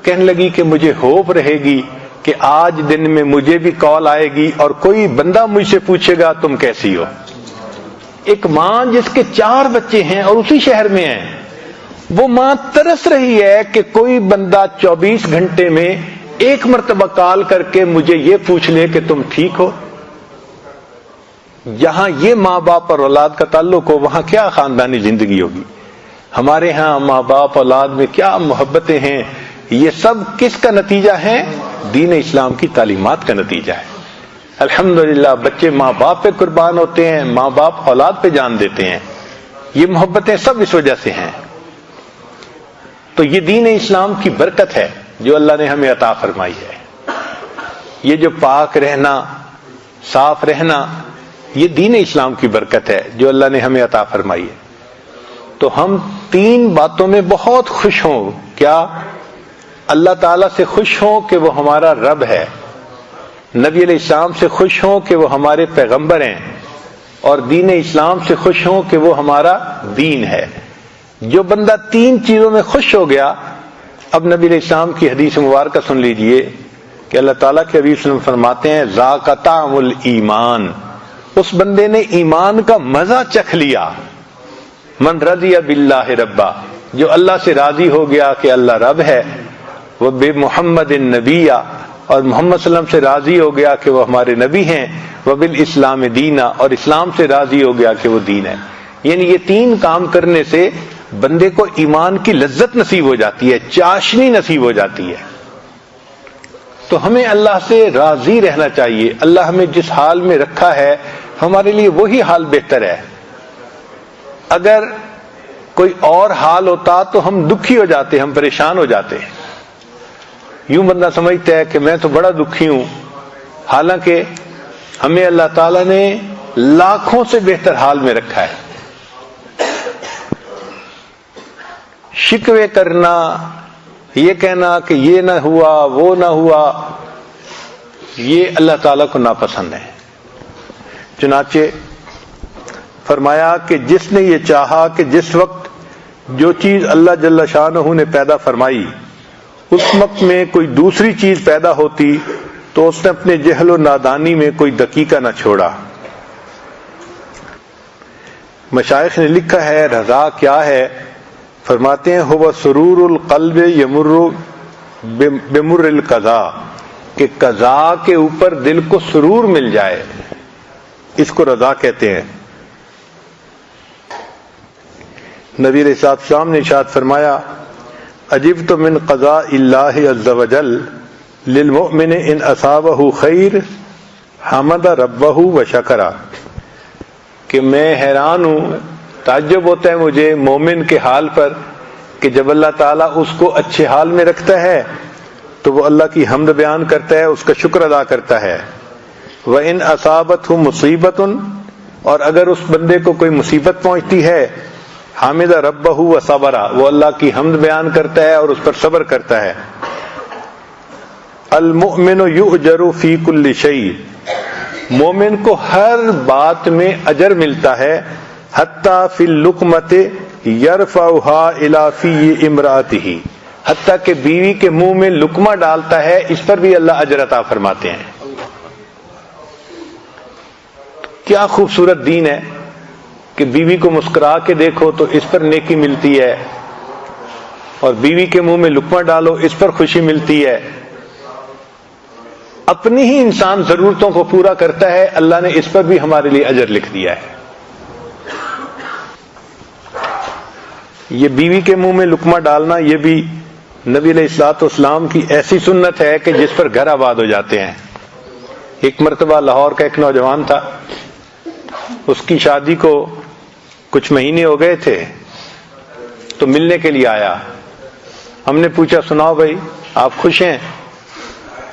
کہنے لگی کہ مجھے ہوپ رہے گی کہ آج دن میں مجھے بھی کال آئے گی اور کوئی بندہ مجھ سے پوچھے گا تم کیسی ہو۔ ایک ماں جس کے 4 بچے ہیں اور اسی شہر میں ہیں، وہ ماں ترس رہی ہے کہ کوئی بندہ 24 گھنٹے میں 1 مرتبہ کال کر کے مجھے یہ پوچھ لے کہ تم ٹھیک ہو۔ جہاں یہ ماں باپ اور اولاد کا تعلق ہو وہاں کیا خاندانی زندگی ہوگی؟ ہمارے ہاں ماں باپ اولاد میں کیا محبتیں ہیں، یہ سب کس کا نتیجہ ہے؟ دین اسلام کی تعلیمات کا نتیجہ ہے۔ الحمدللہ بچے ماں باپ پہ قربان ہوتے ہیں، ماں باپ اولاد پہ جان دیتے ہیں، یہ محبتیں سب اس وجہ سے ہیں۔ تو یہ دین اسلام کی برکت ہے جو اللہ نے ہمیں عطا فرمائی ہے۔ یہ جو پاک رہنا، صاف رہنا، یہ دین اسلام کی برکت ہے جو اللہ نے ہمیں عطا فرمائی ہے۔ تو ہم 3 باتوں میں بہت خوش ہوں۔ کیا؟ اللہ تعالیٰ سے خوش ہوں کہ وہ ہمارا رب ہے، نبی علیہ السلام سے خوش ہوں کہ وہ ہمارے پیغمبر ہیں، اور دین اسلام سے خوش ہوں کہ وہ ہمارا دین ہے۔ جو بندہ 3 چیزوں میں خوش ہو گیا، اب نبی علیہ السلام کی حدیث مبارکہ سن لیجئے کہ اللہ تعالیٰ کے حبیب صلی اللہ علیہ وسلم فرماتے ہیں ذاق طعم الایمان، اس بندے نے ایمان کا مزہ چکھ لیا. من رضی باللہ ربا، جو اللہ سے راضی ہو گیا کہ اللہ رب ہے، وہ بے محمد النبی، اور محمد صلی اللہ علیہ وسلم سے راضی ہو گیا کہ وہ ہمارے نبی ہیں، وبالاسلام دینا، اور اسلام سے راضی ہو گیا کہ وہ دین ہے. یعنی یہ تین کام کرنے سے بندے کو ایمان کی لذت نصیب ہو جاتی ہے، چاشنی نصیب ہو جاتی ہے. تو ہمیں اللہ سے راضی رہنا چاہیے. اللہ ہمیں جس حال میں رکھا ہے ہمارے لیے وہی حال بہتر ہے. اگر کوئی اور حال ہوتا تو ہم دکھی ہو جاتے، ہم پریشان ہو جاتے. یوں بندہ سمجھتا ہے کہ میں تو بڑا دکھی ہوں، حالانکہ ہمیں اللہ تعالیٰ نے لاکھوں سے بہتر حال میں رکھا ہے. شکوے کرنا، یہ کہنا کہ یہ نہ ہوا وہ نہ ہوا، یہ اللہ تعالیٰ کو ناپسند ہے. چنانچہ فرمایا کہ جس نے یہ چاہا کہ جس وقت جو چیز اللہ جل شانہ نے پیدا فرمائی اس وقت میں کوئی دوسری چیز پیدا ہوتی تو اس نے اپنے جہل و نادانی میں کوئی دقیقہ نہ چھوڑا. مشائخ نے لکھا ہے رضا کیا ہے؟ فرماتے ہیں ہوا سرور القلب یمر بمر القضاء، کہ قضاء کے اوپر دل کو سرور مل جائے، اس کو رضا کہتے ہیں. نبی علیہ السلام نے ارشاد فرمایا عجبت من قضاء اللہ عز وجل للمؤمن ان اصابہ خیر حمد ربہ وشکرہ، کہ میں حیران ہوں، تعجب ہوتا ہے مجھے مومن کے حال پر کہ جب اللہ تعالیٰ اس کو اچھے حال میں رکھتا ہے تو وہ اللہ کی حمد بیان کرتا ہے، اس کا شکر ادا کرتا ہے. وَإِنْ أَصَابَتْهُ مُصِیبَةٌ، اور اگر اس بندے کو کوئی مصیبت پہنچتی ہے حامد ربہ وصبر، وہ اللہ کی حمد بیان کرتا ہے اور اس پر صبر کرتا ہے. المؤمن یؤجر فی کل شیء، مومن کو ہر بات میں اجر ملتا ہے. حتی فی اللقمۃ یرفعها الی فی امرأتہ، حتیٰ کہ بیوی کے منہ میں لقمہ ڈالتا ہے اس پر بھی اللہ اجر عطا فرماتے ہیں. کیا خوبصورت دین ہے کہ بیوی کو مسکرا کے دیکھو تو اس پر نیکی ملتی ہے، اور بیوی کے منہ میں لقمہ ڈالو اس پر خوشی ملتی ہے. اپنی ہی انسان ضرورتوں کو پورا کرتا ہے، اللہ نے اس پر بھی ہمارے لیے اجر لکھ دیا ہے. یہ بیوی کے منہ میں لقمہ ڈالنا یہ بھی نبی علیہ الصلوۃ والسلام کی ایسی سنت ہے کہ جس پر گھر آباد ہو جاتے ہیں. ایک مرتبہ لاہور کا ایک نوجوان تھا، اس کی شادی کو کچھ مہینے ہو گئے تھے تو ملنے کے لیے آیا. ہم نے پوچھا سناؤ بھائی آپ خوش ہیں؟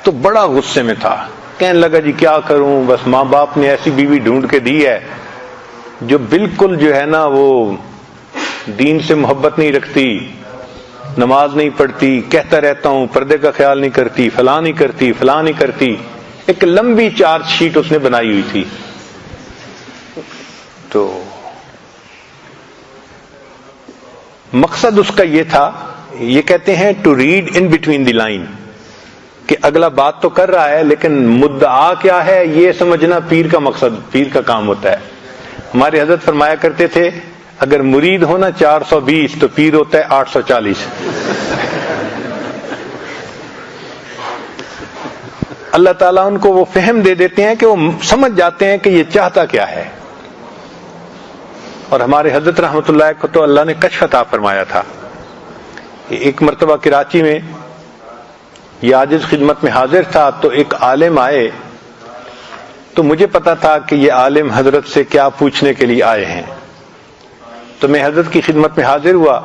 تو بڑا غصے میں تھا، کہنے لگا جی کیا کروں، بس ماں باپ نے ایسی بیوی ڈھونڈ کے دی ہے جو بالکل جو ہے نا وہ دین سے محبت نہیں رکھتی، نماز نہیں پڑھتی، کہتا رہتا ہوں پردے کا خیال نہیں کرتی، فلاں نہیں کرتی فلاں نہیں کرتی. ایک لمبی چارج شیٹ اس نے بنائی ہوئی تھی. تو مقصد اس کا یہ تھا، یہ کہتے ہیں to read in between the line, کہ اگلا بات تو کر رہا ہے لیکن مدعا کیا ہے یہ سمجھنا پیر کا مقصد، پیر کا کام ہوتا ہے. ہمارے حضرت فرمایا کرتے تھے اگر مرید ہونا 420 تو پیر ہوتا ہے 840. اللہ تعالیٰ ان کو وہ فہم دے دیتے ہیں کہ وہ سمجھ جاتے ہیں کہ یہ چاہتا کیا ہے. اور ہمارے حضرت رحمۃ اللہ کو تو اللہ نے کشف عطا فرمایا تھا. ایک مرتبہ کراچی میں یہ عاجز خدمت میں حاضر تھا تو ایک عالم آئے، تو مجھے پتا تھا کہ یہ عالم حضرت سے کیا پوچھنے کے لیے آئے ہیں. تو میں حضرت کی خدمت میں حاضر ہوا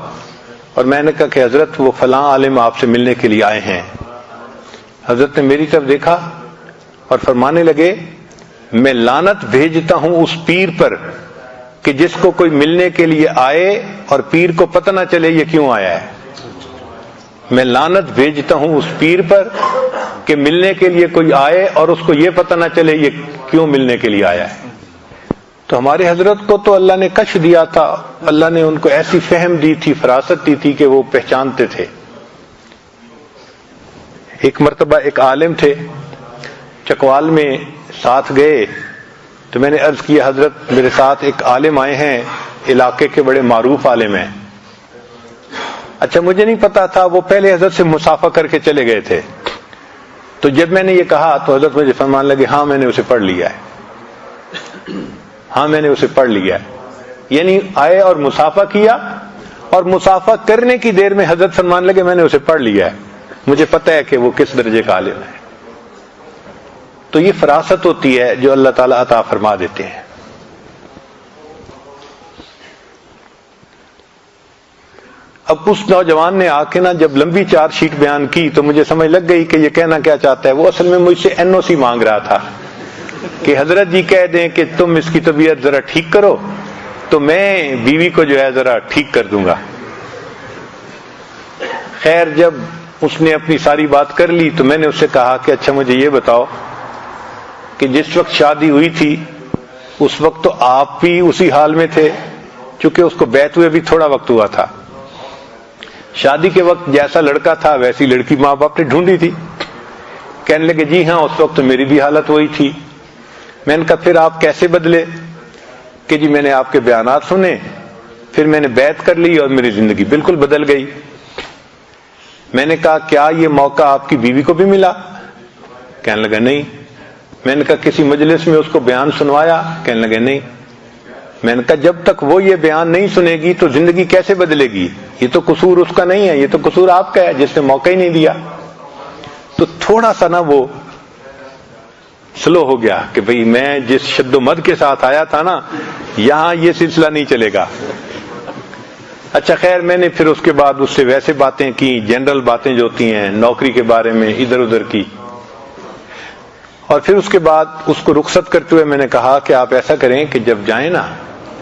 اور میں نے کہا کہ حضرت وہ فلاں عالم آپ سے ملنے کے لیے آئے ہیں. حضرت نے میری طرف دیکھا اور فرمانے لگے میں لعنت بھیجتا ہوں اس پیر پر کہ جس کو کوئی ملنے کے لیے آئے اور پیر کو پتہ نہ چلے یہ کیوں آیا ہے. میں لعنت بھیجتا ہوں اس پیر پر کہ ملنے کے لیے کوئی آئے اور اس کو یہ پتہ نہ چلے یہ کیوں ملنے کے لیے آیا ہے. تو ہمارے حضرت کو تو اللہ نے کشف دیا تھا، اللہ نے ان کو ایسی فہم دی تھی، فراست دی تھی کہ وہ پہچانتے تھے. ایک مرتبہ ایک عالم تھے چکوال میں ساتھ گئے تو میں نے عرض کیا حضرت میرے ساتھ ایک عالم آئے ہیں، علاقے کے بڑے معروف عالم ہیں. اچھا مجھے نہیں پتا تھا، وہ پہلے حضرت سے مصافحہ کر کے چلے گئے تھے. تو جب میں نے یہ کہا تو حضرت مجھے فرمان لگے ہاں میں نے اسے پڑھ لیا ہے، ہاں میں نے اسے پڑھ لیا ہے. یعنی آئے اور مصافحہ کیا، اور مصافحہ کرنے کی دیر میں حضرت فرمان لگے میں نے اسے پڑھ لیا ہے، مجھے پتہ ہے کہ وہ کس درجے کا عالم ہے. تو یہ فراست ہوتی ہے جو اللہ تعالیٰ عطا فرما دیتے ہیں. اب اس نوجوان نے آ کے نا جب لمبی چارج شیٹ بیان کی تو مجھے سمجھ لگ گئی کہ یہ کہنا کیا چاہتا ہے. وہ اصل میں مجھ سے NOC مانگ رہا تھا کہ حضرت جی کہہ دیں کہ تم اس کی طبیعت ذرا ٹھیک کرو تو میں بیوی کو جو ہے ذرا ٹھیک کر دوں گا. خیر جب اس نے اپنی ساری بات کر لی تو میں نے اس سے کہا کہ اچھا مجھے یہ بتاؤ کہ جس وقت شادی ہوئی تھی اس وقت تو آپ بھی اسی حال میں تھے، چونکہ اس کو بیعت ہوئے بھی تھوڑا وقت ہوا تھا. شادی کے وقت جیسا لڑکا تھا ویسی لڑکی ماں باپ نے ڈھونڈی تھی. کہنے لگے جی ہاں اس وقت تو میری بھی حالت وہی تھی. میں نے کہا پھر آپ کیسے بدلے؟ کہ جی میں نے آپ کے بیانات سنے، پھر میں نے بیعت کر لی اور میری زندگی بالکل بدل گئی. میں نے کہا کیا یہ موقع آپ کی بیوی کو بھی ملا؟ کہنے لگا نہیں. میں نے کہا کسی مجلس میں اس کو بیان سنوایا؟ کہنے لگے نہیں. میں نے کہا جب تک وہ یہ بیان نہیں سنے گی تو زندگی کیسے بدلے گی؟ یہ تو قصور اس کا نہیں ہے، یہ تو قصور آپ کا ہے جس نے موقع ہی نہیں دیا. تو تھوڑا سا نا وہ سلو ہو گیا کہ بھئی میں جس شد و مد کے ساتھ آیا تھا نا یہاں یہ سلسلہ نہیں چلے گا. اچھا خیر میں نے پھر اس کے بعد اس سے ویسے باتیں کی، جنرل باتیں جو ہوتی ہیں نوکری کے بارے میں ادھر ادھر کی. اور پھر اس کے بعد اس کو رخصت کرتے ہوئے میں نے کہا کہ آپ ایسا کریں کہ جب جائیں نا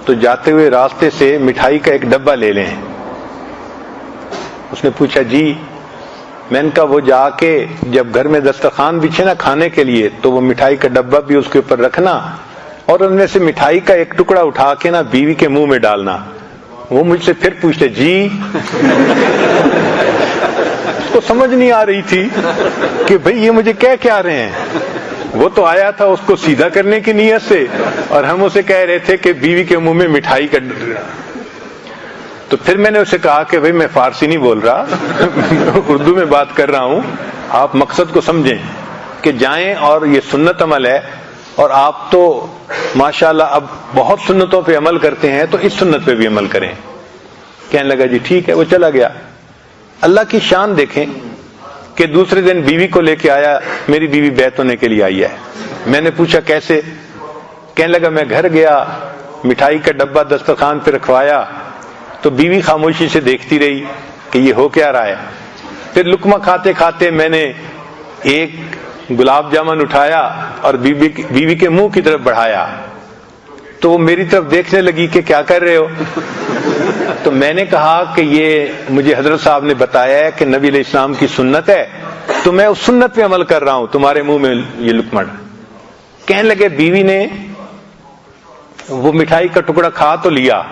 تو جاتے ہوئے راستے سے مٹھائی کا ایک ڈبہ لے لیں. اس نے پوچھا جی؟ میں نے کہا وہ جا کے جب گھر میں دسترخوان بچھے نا کھانے کے لیے تو وہ مٹھائی کا ڈبہ بھی اس کے اوپر رکھنا اور ان میں سے مٹھائی کا ایک ٹکڑا اٹھا کے نا بیوی کے منہ میں ڈالنا. وہ مجھ سے پھر پوچھتے جی؟ اس کو سمجھ نہیں آ رہی تھی کہ بھئی یہ مجھے کہہ کیا رہے ہیں. وہ تو آیا تھا اس کو سیدھا کرنے کی نیت سے اور ہم اسے کہہ رہے تھے کہ بیوی کے منہ میں مٹھائی کا. تو پھر میں نے اسے کہا کہ بھئی میں فارسی نہیں بول رہا اردو میں بات کر رہا ہوں، آپ مقصد کو سمجھیں کہ جائیں اور یہ سنت عمل ہے اور آپ تو ماشاءاللہ اب بہت سنتوں پہ عمل کرتے ہیں تو اس سنت پہ بھی عمل کریں. کہنے لگا جی ٹھیک ہے. وہ چلا گیا. اللہ کی شان دیکھیں کہ دوسرے دن بیوی کو لے کے آیا، میری بیوی بیعت ہونے کے لیے آئی ہے. میں نے پوچھا کیسے؟ کہنے لگا میں گھر گیا، مٹھائی کا ڈبہ دسترخوان پہ رکھوایا تو بیوی خاموشی سے دیکھتی رہی کہ یہ ہو کیا رہا ہے. پھر لقمہ کھاتے کھاتے میں نے ایک گلاب جامن اٹھایا اور بیوی کے منہ کی طرف بڑھایا تو وہ میری طرف دیکھنے لگی کہ کیا کر رہے ہو؟ تو میں نے کہا کہ یہ مجھے حضرت صاحب نے بتایا ہے کہ نبی علیہ السلام کی سنت ہے تو میں اس سنت پہ عمل کر رہا ہوں، تمہارے منہ میں یہ لقمہ. کہنے لگے بیوی نے وہ مٹھائی کا ٹکڑا کھا تو لیا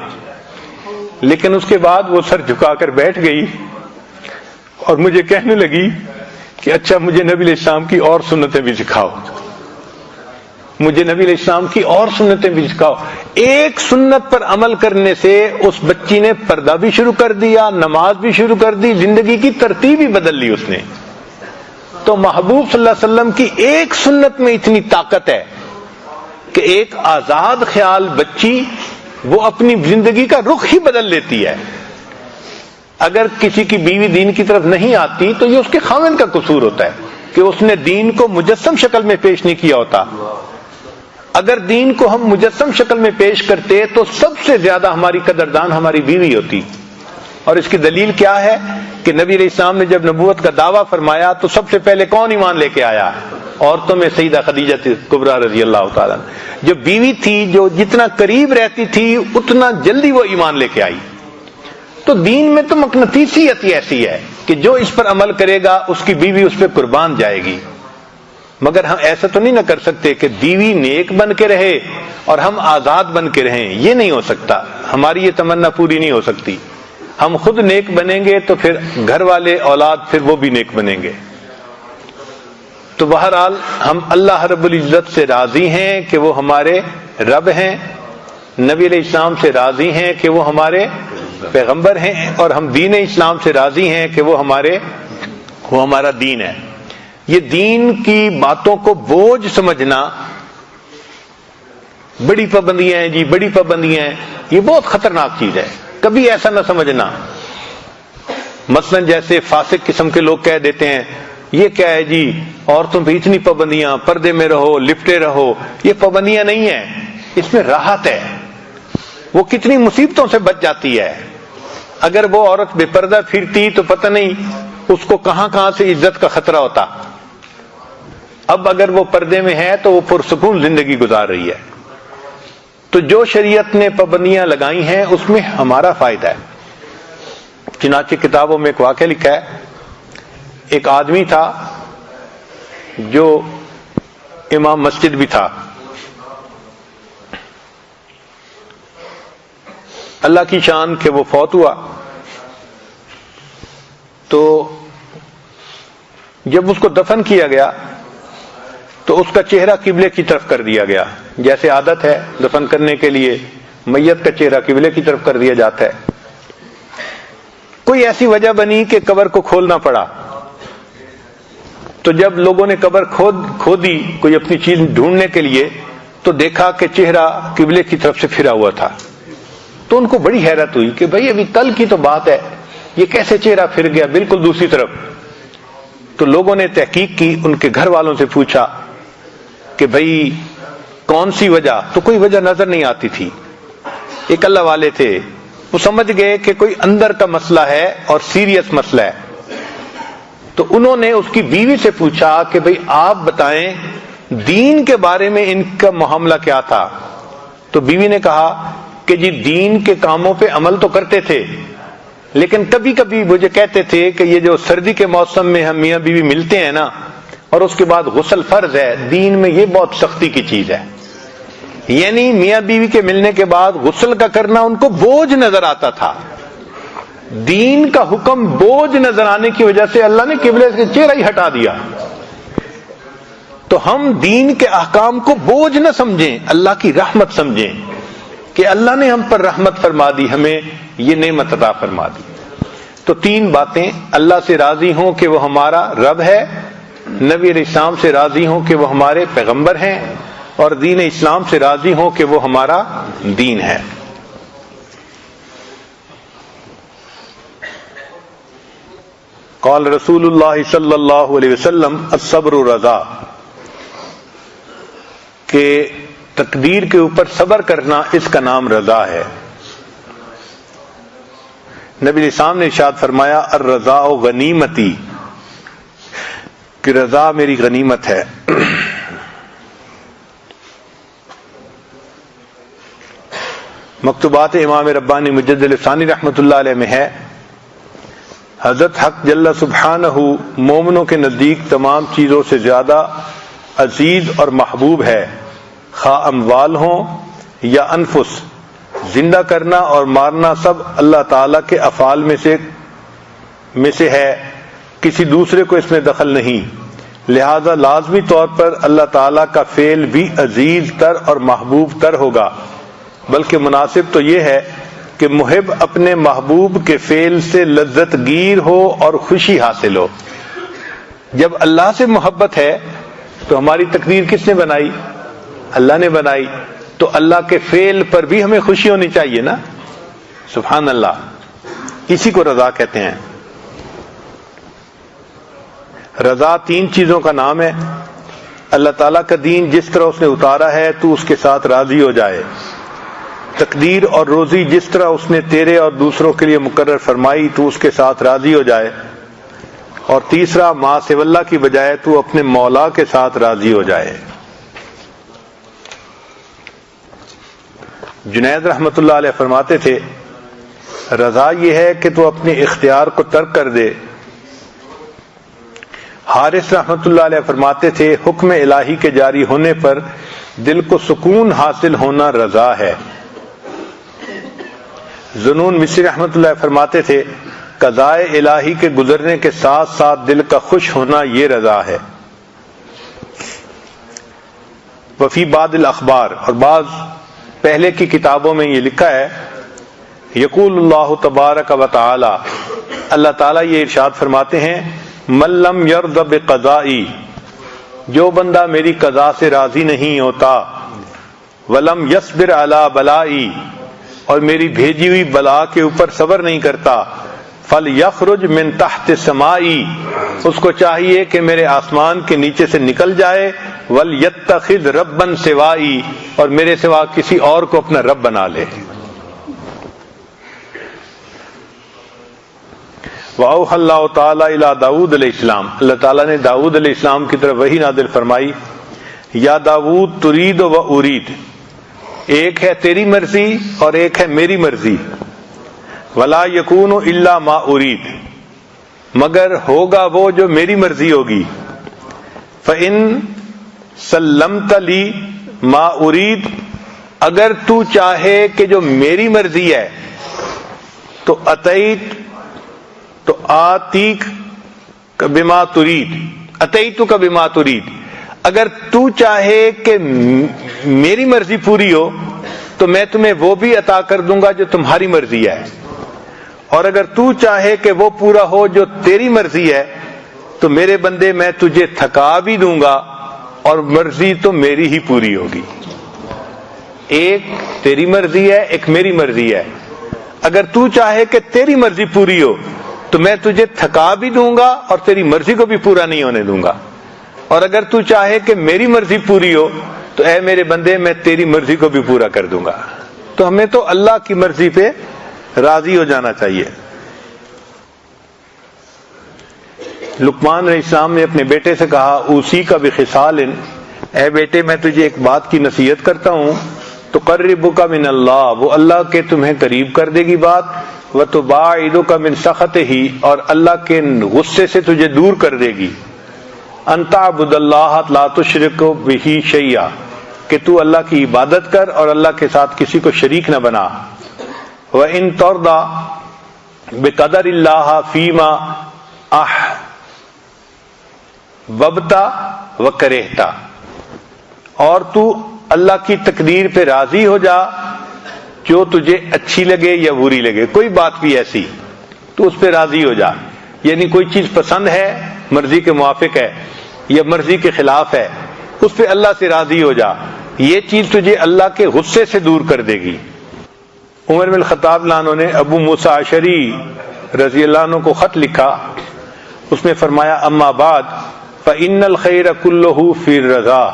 لیکن اس کے بعد وہ سر جھکا کر بیٹھ گئی اور مجھے کہنے لگی کہ اچھا مجھے نبی علیہ السلام کی اور سنتیں بھی سکھاؤ، مجھے نبی علیہ السلام کی اور سنتیں بھی سکھاؤ. ایک سنت پر عمل کرنے سے اس بچی نے پردہ بھی شروع کر دیا، نماز بھی شروع کر دی، زندگی کی ترتیب ہی بدل لی اس نے. تو محبوب صلی اللہ علیہ وسلم کی ایک سنت میں اتنی طاقت ہے کہ ایک آزاد خیال بچی وہ اپنی زندگی کا رخ ہی بدل لیتی ہے. اگر کسی کی بیوی دین کی طرف نہیں آتی تو یہ اس کے خاوند کا قصور ہوتا ہے کہ اس نے دین کو مجسم شکل میں پیش نہیں کیا ہوتا. اگر دین کو ہم مجسم شکل میں پیش کرتے تو سب سے زیادہ ہماری قدردان ہماری بیوی ہوتی. اور اس کی دلیل کیا ہے کہ نبی علیہ السلام نے جب نبوت کا دعویٰ فرمایا تو سب سے پہلے کون ایمان لے کے آیا؟ عورتوں میں سیدہ خدیجہ کبریٰ رضی اللہ تعالیٰ جو بیوی تھی، جو جتنا قریب رہتی تھی اتنا جلدی وہ ایمان لے کے آئی. تو دین میں تو مقناطیسیت ایسی ہے کہ جو اس پر عمل کرے گا اس کی بیوی اس پہ قربان جائے گی. مگر ہم ایسا تو نہیں نہ کر سکتے کہ بیوی نیک بن کے رہے اور ہم آزاد بن کے رہیں، یہ نہیں ہو سکتا. ہماری یہ تمنا پوری نہیں ہو سکتی. ہم خود نیک بنیں گے تو پھر گھر والے اولاد پھر وہ بھی نیک بنیں گے. تو بہرحال ہم اللہ رب العزت سے راضی ہیں کہ وہ ہمارے رب ہیں، نبی علیہ السلام سے راضی ہیں کہ وہ ہمارے پیغمبر ہیں، اور ہم دین اسلام سے راضی ہیں کہ وہ ہمارا دین ہے۔ یہ دین کی باتوں کو بوجھ سمجھنا، بڑی پابندیاں ہیں جی، بڑی پابندیاں ہیں، یہ بہت خطرناک چیز ہے، کبھی ایسا نہ سمجھنا۔ مثلا جیسے فاسق قسم کے لوگ کہہ دیتے ہیں یہ کیا ہے جی، عورتوں پہ اتنی پابندیاں، پردے میں رہو، لپٹے رہو، یہ پابندیاں نہیں ہیں، اس میں راحت ہے، وہ کتنی مصیبتوں سے بچ جاتی ہے۔ اگر وہ عورت بے پردہ پھرتی تو پتہ نہیں اس کو کہاں کہاں سے عزت کا خطرہ ہوتا۔ اب اگر وہ پردے میں ہے تو وہ پرسکون زندگی گزار رہی ہے۔ تو جو شریعت نے پابندیاں لگائی ہیں اس میں ہمارا فائدہ ہے۔ چنانچہ کتابوں میں ایک واقعہ لکھا ہے، ایک آدمی تھا جو امام مسجد بھی تھا، اللہ کی شان کہ وہ فوت ہوا۔ تو جب اس کو دفن کیا گیا تو اس کا چہرہ قبلے کی طرف کر دیا گیا، جیسے عادت ہے دفن کرنے کے لیے میت کا چہرہ قبلے کی طرف کر دیا جاتا ہے۔ کوئی ایسی وجہ بنی کہ قبر کو کھولنا پڑا، تو جب لوگوں نے قبر کھودی کوئی اپنی چیز ڈھونڈنے کے لیے تو دیکھا کہ چہرہ قبلے کی طرف سے پھرا ہوا تھا۔ تو ان کو بڑی حیرت ہوئی کہ بھئی ابھی کل کی تو بات ہے، یہ کیسے چہرہ پھر گیا بالکل دوسری طرف۔ تو لوگوں نے تحقیق کی، ان کے گھر والوں سے پوچھا کہ بھئی کون سی وجہ، تو کوئی وجہ نظر نہیں آتی تھی۔ ایک اللہ والے تھے، وہ سمجھ گئے کہ کوئی اندر کا مسئلہ ہے اور سیریس مسئلہ ہے۔ تو انہوں نے اس کی بیوی سے پوچھا کہ بھئی آپ بتائیں دین کے بارے میں ان کا معاملہ کیا تھا؟ تو بیوی نے کہا کہ جی دین کے کاموں پہ عمل تو کرتے تھے، لیکن کبھی کبھی مجھے کہتے تھے کہ یہ جو سردی کے موسم میں ہم میاں بیوی ملتے ہیں نا، اور اس کے بعد غسل فرض ہے، دین میں یہ بہت سختی کی چیز ہے، یعنی میاں بیوی کے ملنے کے بعد غسل کا کرنا ان کو بوجھ نظر آتا تھا۔ دین کا حکم بوجھ نظر آنے کی وجہ سے اللہ نے قبلے سے چہرہ ہی ہٹا دیا۔ تو ہم دین کے احکام کو بوجھ نہ سمجھیں، اللہ کی رحمت سمجھیں کہ اللہ نے ہم پر رحمت فرما دی، ہمیں یہ نعمت عطا فرما دی۔ تو تین باتیں، اللہ سے راضی ہوں کہ وہ ہمارا رب ہے، نبی علیہ السلام سے راضی ہوں کہ وہ ہمارے پیغمبر ہیں، اور دین اسلام سے راضی ہوں کہ وہ ہمارا دین ہے۔ قال رسول اللہ صلی اللہ علیہ وسلم الصبر رضا، کہ تقدیر کے اوپر صبر کرنا اس کا نام رضا ہے۔ نبی علیہ السلام نے ارشاد فرمایا الرضا غنیمتی، کہ رضا میری غنیمت ہے۔ مکتوبات امام ربانی مجدد ثانی رحمۃ اللہ علیہ میں ہے، حضرت حق جل سبحانہ مومنوں کے نزدیک تمام چیزوں سے زیادہ عزیز اور محبوب ہے، خواہ اموال ہوں یا انفس، زندہ کرنا اور مارنا سب اللہ تعالیٰ کے افعال میں سے ہے، کسی دوسرے کو اس میں دخل نہیں، لہذا لازمی طور پر اللہ تعالیٰ کا فعل بھی عزیز تر اور محبوب تر ہوگا، بلکہ مناسب تو یہ ہے کہ محب اپنے محبوب کے فعل سے لذت گیر ہو اور خوشی حاصل ہو۔ جب اللہ سے محبت ہے تو ہماری تقدیر کس نے بنائی؟ اللہ نے بنائی، تو اللہ کے فعل پر بھی ہمیں خوشی ہونی چاہیے نا، سبحان اللہ، اسی کو رضا کہتے ہیں۔ رضا تین چیزوں کا نام ہے، اللہ تعالیٰ کا دین جس طرح اس نے اتارا ہے تو اس کے ساتھ راضی ہو جائے، تقدیر اور روزی جس طرح اس نے تیرے اور دوسروں کے لیے مقرر فرمائی تو اس کے ساتھ راضی ہو جائے، اور تیسرا ما سوی اللہ کی بجائے تو اپنے مولا کے ساتھ راضی ہو جائے۔ جنید رحمت اللہ علیہ فرماتے تھے رضا یہ ہے کہ تو اپنے اختیار کو ترک کر دے۔ حارث رحمت اللہ علیہ فرماتے تھے حکم الہی کے جاری ہونے پر دل کو سکون حاصل ہونا رضا ہے۔ ذنون مصری رحمت اللہ فرماتے تھے قضاء الہی کے گزرنے کے ساتھ ساتھ دل کا خوش ہونا یہ رضا ہے۔ وفی بعض الاخبار، اور بعض پہلے کی کتابوں میں یہ لکھا ہے، یقول اللہ تبارک و تعالی، اللہ تعالیٰ یہ ارشاد فرماتے ہیں، من لم یرض بقضائی، جو بندہ میری قضا سے راضی نہیں ہوتا، ولم یصبر علی بلائی، اور میری بھیجی ہوئی بلا کے اوپر صبر نہیں کرتا، فلیخرج من تحت سمائی، اس کو چاہیے کہ میرے آسمان کے نیچے سے نکل جائے، ولیتخذ ربا سوائی، اور میرے سوا کسی اور کو اپنا رب بنا لے۔ وَأَوْحَى اللَّهُ تَعَالَى إِلَى داؤد علیہ السلام، اللہ تعالیٰ نے داؤد علیہ السلام کی طرف وحی نازل فرمائی، یا داؤد ترید و ارید، ایک ہے تیری مرضی اور ایک ہے میری مرضی، ولا یکون الا ما ارید، مگر ہوگا وہ جو میری مرضی ہوگی، فإن سلمت لی ما ارید، اگر تو چاہے کہ جو میری مرضی ہے تو اتیت، تو آتیک بما ترید، اتیتو کا بما ترید، اگر تو چاہے کہ میری مرضی پوری ہو تو میں تمہیں وہ بھی عطا کر دوں گا جو تمہاری مرضی ہے، اور اگر تو چاہے کہ وہ پورا ہو جو تیری مرضی ہے تو میرے بندے میں تجھے تھکا بھی دوں گا، اور مرضی تو میری ہی پوری ہوگی۔ ایک تیری مرضی ہے، ایک میری مرضی ہے، اگر تو چاہے کہ تیری مرضی پوری ہو تو میں تجھے تھکا بھی دوں گا اور تیری مرضی کو بھی پورا نہیں ہونے دوں گا، اور اگر تو چاہے کہ میری مرضی پوری ہو تو اے میرے بندے میں تیری مرضی کو بھی پورا کر دوں گا۔ تو ہمیں تو اللہ کی مرضی پہ راضی ہو جانا چاہیے۔ لقمان علیہ السلام نے اپنے بیٹے سے کہا، اوصی کا بخصال، اے بیٹے میں تجھے ایک بات کی نصیحت کرتا ہوں، تقربک من اللہ، وہ اللہ کے تمہیں قریب کر دے گی بات، وتباعدک من سخطہ، اور اللہ کے غصے سے تجھے دور کر دے گی، ان تعبد اللہ لا تشرک بہ شیئا، کہ تو اللہ کی عبادت کر اور اللہ کے ساتھ کسی کو شریک نہ بنا، وَإِن تَرْضَ بِقَدَرِ اللَّهَ فِيمَا أَحْبَبْتَ وَكَرِهْتَ، اور تو اللہ کی تقدیر پہ راضی ہو جا جو تجھے اچھی لگے یا بری لگے، کوئی بات بھی ایسی تو اس پہ راضی ہو جا، یعنی کوئی چیز پسند ہے، مرضی کے موافق ہے یا مرضی کے خلاف ہے، اس پہ اللہ سے راضی ہو جا، یہ چیز تجھے اللہ کے غصے سے دور کر دے گی۔ عمر بن الخطاب رضی اللہ عنہ نے ابو موسیٰ اشعری رضی اللہ عنہ کو خط لکھا، اس میں فرمایا، اما بعد فإن الخیر کلہ فی الرضا،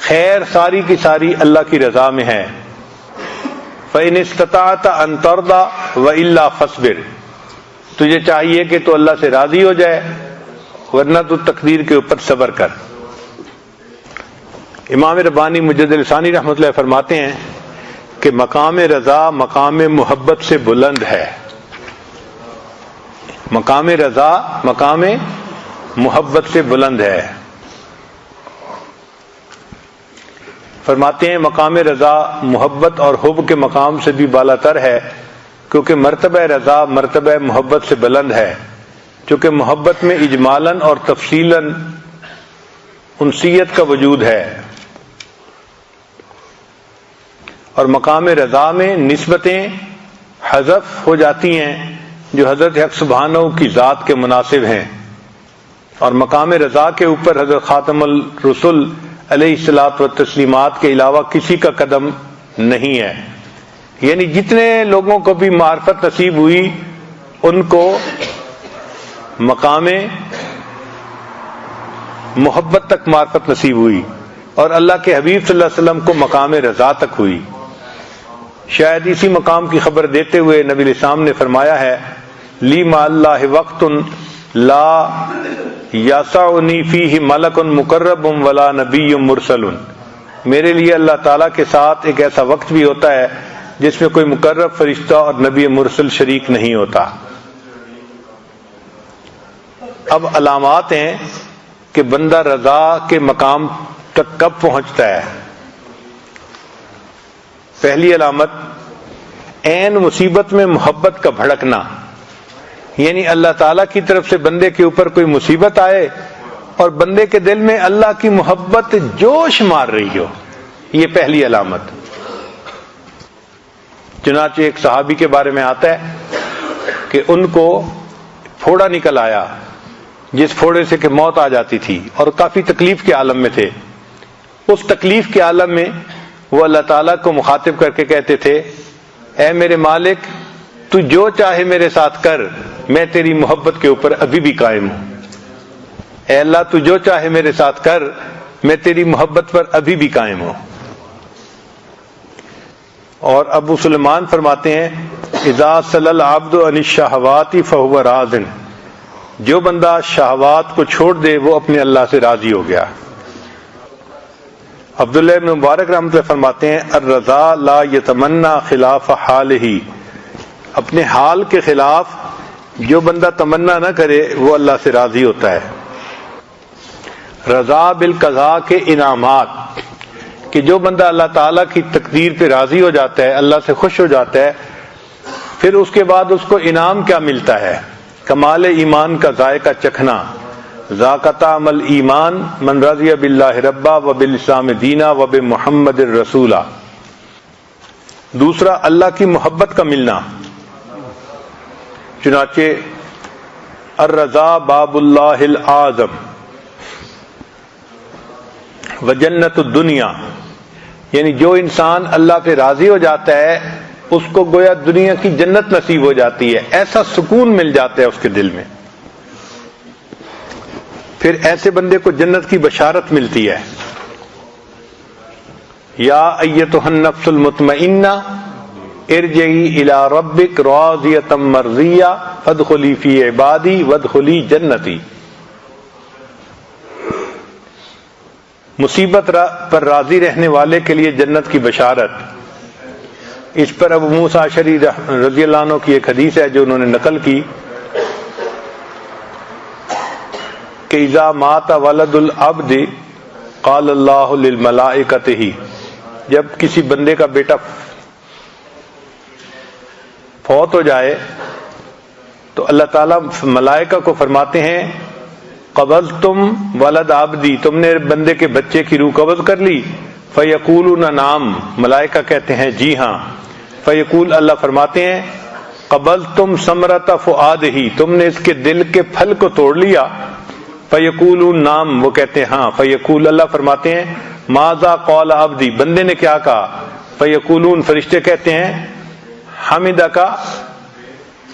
خیر ساری کی ساری اللہ کی رضا میں ہے، فإن استطعت ان ترضى وإلا فاصبر، تجھے چاہیے کہ تو اللہ سے راضی ہو جائے ورنہ تو تقدیر کے اوپر صبر کر۔ امام ربانی مجدد لسانی رحمۃ اللہ فرماتے ہیں کہ مقام رضا مقام محبت سے بلند ہے، مقام رضا مقام محبت سے بلند ہے۔ فرماتے ہیں مقام رضا محبت اور حب کے مقام سے بھی بالا تر ہے، کیونکہ مرتبہ رضا مرتبہ محبت سے بلند ہے، چونکہ محبت میں اجمالاً اور تفصیلاً انسیت کا وجود ہے، اور مقام رضا میں نسبتیں حذف ہو جاتی ہیں جو حضرت حق سبحانہ کی ذات کے مناسب ہیں، اور مقام رضا کے اوپر حضرت خاتم الرسل علیہ الصلاۃ والتسلیمات کے علاوہ کسی کا قدم نہیں ہے، یعنی جتنے لوگوں کو بھی معرفت نصیب ہوئی ان کو مقام محبت تک معرفت نصیب ہوئی، اور اللہ کے حبیب صلی اللہ علیہ وسلم کو مقام رضا تک ہوئی۔ شاید اسی مقام کی خبر دیتے ہوئے نبی علیہ السلام نے فرمایا ہے، لی مع اللہ وقت لا یسعنی فیہ ملک مقرب ولا نبی مرسل، میرے لیے اللہ تعالیٰ کے ساتھ ایک ایسا وقت بھی ہوتا ہے جس میں کوئی مقرب فرشتہ اور نبی مرسل شریک نہیں ہوتا۔ اب علامات ہیں کہ بندہ رضا کے مقام تک کب پہنچتا ہے۔ پہلی علامت عین مصیبت میں محبت کا بھڑکنا، یعنی اللہ تعالیٰ کی طرف سے بندے کے اوپر کوئی مصیبت آئے اور بندے کے دل میں اللہ کی محبت جوش مار رہی ہو، یہ پہلی علامت۔ چنانچہ ایک صحابی کے بارے میں آتا ہے کہ ان کو پھوڑا نکل آیا، جس پھوڑے سے کہ موت آ جاتی تھی، اور کافی تکلیف کے عالم میں تھے۔ اس تکلیف کے عالم میں وہ اللہ تعالیٰ کو مخاطب کر کے کہتے تھے، اے میرے مالک، تو جو چاہے میرے ساتھ کر، میں تیری محبت کے اوپر ابھی بھی قائم ہوں۔ اے اللہ، تو جو چاہے میرے ساتھ کر، میں تیری محبت پر ابھی بھی قائم ہوں۔ اور ابو سلیمان فرماتے ہیں، اذا صلی العبد عن الشہوات فہو راض، جو بندہ شہوات کو چھوڑ دے وہ اپنے اللہ سے راضی ہو گیا۔ عبداللہ ابن مبارک رحمۃ اللہ فرماتے ہیں، الرضا لا یتمنا خلاف حالہ، اپنے حال کے خلاف جو بندہ تمنا نہ کرے وہ اللہ سے راضی ہوتا ہے۔ رضا بالقضاء کے انعامات، کہ جو بندہ اللہ تعالیٰ کی تقدیر پہ راضی ہو جاتا ہے، اللہ سے خوش ہو جاتا ہے، پھر اس کے بعد اس کو انعام کیا ملتا ہے؟ کمال ایمان کا ذائقہ چکھنا، ذاق طعم الایمان من رضی باللہ ربا و بالاسلام دینا و بمحمد الرسولہ۔ دوسرا، اللہ کی محبت کا ملنا۔ چنانچہ الرضا باب اللہ الاعظم وجنت الدنیا، یعنی جو انسان اللہ پہ راضی ہو جاتا ہے اس کو گویا دنیا کی جنت نصیب ہو جاتی ہے، ایسا سکون مل جاتا ہے اس کے دل میں، پھر ایسے بندے کو جنت کی بشارت ملتی ہے، یا ایتھا النفس المطمئنہ ارجعی الی ربک راضیۃ مرضیہ فادخلی فی عبادی وادخلی جنتی۔ مصیبت پر راضی رہنے والے کے لیے جنت کی بشارت۔ اس پر ابو موسیٰ اشعری رضی اللہ عنہ کی ایک حدیث ہے جو انہوں نے نقل کی کہ اذا مات ولد العبد قال اللہ للملائکۃ، جب کسی بندے کا بیٹا فوت ہو جائے تو اللہ تعالیٰ ملائکہ کو فرماتے ہیں، قبضتم ولد عبدی، تم نے بندے کے بچے کی روح قبض کر لی؟ فیقولون نعم، ملائکہ کہتے ہیں جی ہاں۔ فیقول، اللہ فرماتے ہیں، قبضتم ثمرۃ فؤادہ، تم نے اس کے دل کے پھل کو توڑ لیا؟ فیقولون نعم، وہ کہتے ہیں ہاں۔ فیقول، اللہ فرماتے ہیں، ماذا قال عبدی، بندے نے کیا کہا؟ فیقولون، فرشتے کہتے ہیں، حمدک،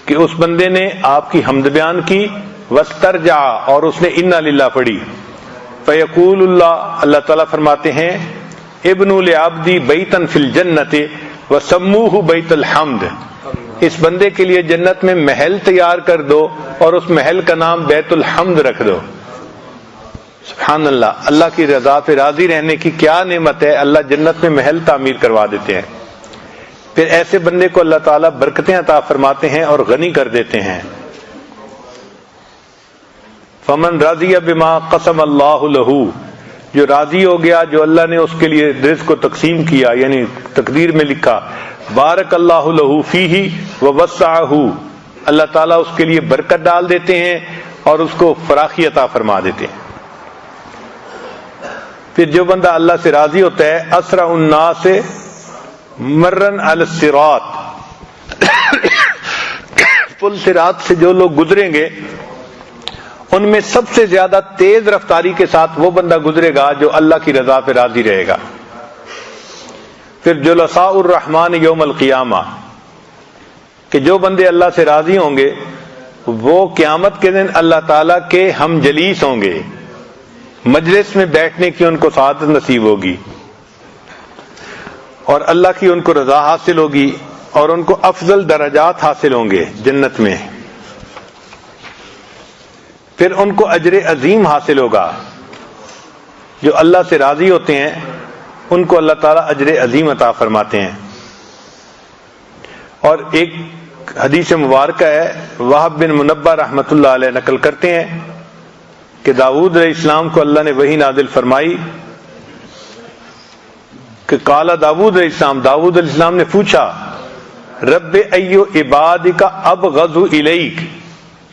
کہ اس بندے نے آپ کی حمد بیان کی، واسترجع، اور اس نے انا للہ پڑھی۔ فیقول اللہ، اللہ تعالیٰ فرماتے ہیں، ابنوا لعبدی بیتا فی الجنۃ وسموہ بیت الحمد، اس بندے کے لیے جنت میں محل تیار کر دو اور اس محل کا نام بیت الحمد رکھ دو۔ سبحان اللہ، اللہ کی رضا پہ راضی رہنے کی کیا نعمت ہے، اللہ جنت میں محل تعمیر کروا دیتے ہیں۔ پھر ایسے بندے کو اللہ تعالیٰ برکتیں عطا فرماتے ہیں اور غنی کر دیتے ہیں۔ فمن رضی بما قسم اللہ لہ، جو راضی ہو گیا جو اللہ نے اس کے لیے رزق کو تقسیم کیا، یعنی تقدیر میں لکھا، بارک اللہ لہ فیہ ووسعہ، اللہ تعالیٰ اس کے لیے برکت ڈال دیتے ہیں اور اس کو فراخی عطا فرما دیتے ہیں۔ پھر جو بندہ اللہ سے راضی ہوتا ہے، اسرع الناس مرن علی الصراط، پل صراط سے جو لوگ گزریں گے ان میں سب سے زیادہ تیز رفتاری کے ساتھ وہ بندہ گزرے گا جو اللہ کی رضا پہ راضی رہے گا۔ پھر جلساء الرحمن یوم القیامہ، کہ جو بندے اللہ سے راضی ہوں گے وہ قیامت کے دن اللہ تعالیٰ کے ہم جلیس ہوں گے، مجلس میں بیٹھنے کی ان کو سعادت نصیب ہوگی اور اللہ کی ان کو رضا حاصل ہوگی اور ان کو افضل درجات حاصل ہوں گے جنت میں۔ پھر ان کو اجر عظیم حاصل ہوگا، جو اللہ سے راضی ہوتے ہیں ان کو اللہ تعالیٰ اجر عظیم عطا فرماتے ہیں۔ اور ایک حدیث مبارکہ ہے، وہب بن منبہ رحمۃ اللہ علیہ نقل کرتے ہیں کہ داؤد علیہ السلام کو اللہ نے وحی نازل فرمائی کہ قال داؤد علیہ السلام، داؤد علیہ السلام نے پوچھا، رب ایو عبادک ابغض الیک،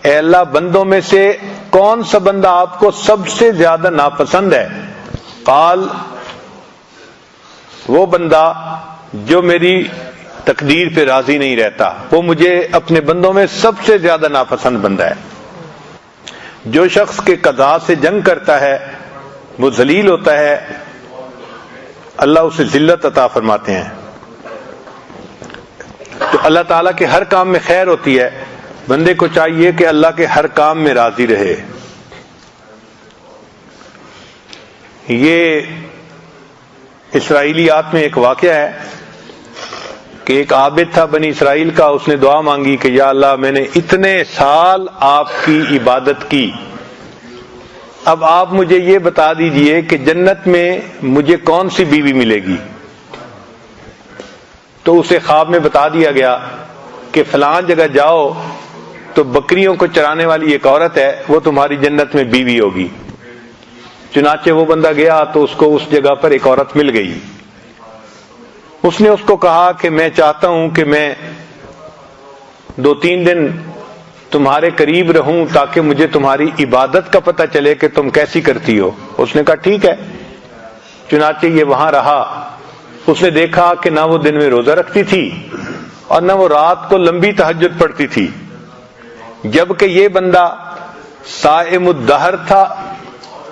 اے اللہ بندوں میں سے کون سا بندہ آپ کو سب سے زیادہ ناپسند ہے؟ قال وہ بندہ جو میری تقدیر پہ راضی نہیں رہتا، وہ مجھے اپنے بندوں میں سب سے زیادہ ناپسند بندہ ہے۔ جو شخص کے قضاء سے جنگ کرتا ہے وہ ذلیل ہوتا ہے، اللہ اسے ذلت عطا فرماتے ہیں۔ تو اللہ تعالیٰ کے ہر کام میں خیر ہوتی ہے، بندے کو چاہیے کہ اللہ کے ہر کام میں راضی رہے۔ یہ اسرائیلیات میں ایک واقعہ ہے کہ ایک عابد تھا بنی اسرائیل کا، اس نے دعا مانگی کہ یا اللہ میں نے اتنے سال آپ کی عبادت کی، اب آپ مجھے یہ بتا دیجئے کہ جنت میں مجھے کون سی بیوی ملے گی۔ تو اسے خواب میں بتا دیا گیا کہ فلاں جگہ جاؤ تو بکریوں کو چرانے والی ایک عورت ہے، وہ تمہاری جنت میں بیوی ہوگی۔ چنانچہ وہ بندہ گیا تو اس کو اس جگہ پر ایک عورت مل گئی۔ اس نے اس کو کہا کہ میں چاہتا ہوں کہ میں 2-3 دن تمہارے قریب رہوں تاکہ مجھے تمہاری عبادت کا پتہ چلے کہ تم کیسی کرتی ہو۔ اس نے کہا ٹھیک ہے۔ چنانچہ یہ وہاں رہا۔ اس نے دیکھا کہ نہ وہ دن میں روزہ رکھتی تھی اور نہ وہ رات کو لمبی تہجد پڑھتی تھی، جبکہ یہ بندہ صائم الدہر تھا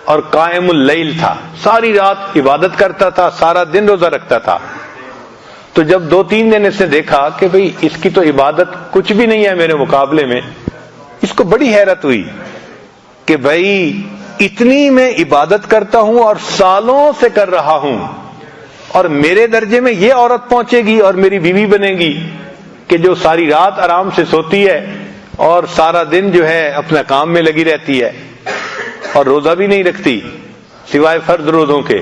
اور قائم اللیل تھا، ساری رات عبادت کرتا تھا، سارا دن روزہ رکھتا تھا۔ تو جب 2-3 دن اس نے دیکھا کہ بھئی اس کی تو عبادت کچھ بھی نہیں ہے میرے مقابلے میں، اس کو بڑی حیرت ہوئی کہ بھئی اتنی میں عبادت کرتا ہوں اور سالوں سے کر رہا ہوں، اور میرے درجے میں یہ عورت پہنچے گی اور میری بیوی بنے گی کہ جو ساری رات آرام سے سوتی ہے اور سارا دن جو ہے اپنا کام میں لگی رہتی ہے اور روزہ بھی نہیں رکھتی سوائے فرض روزوں کے۔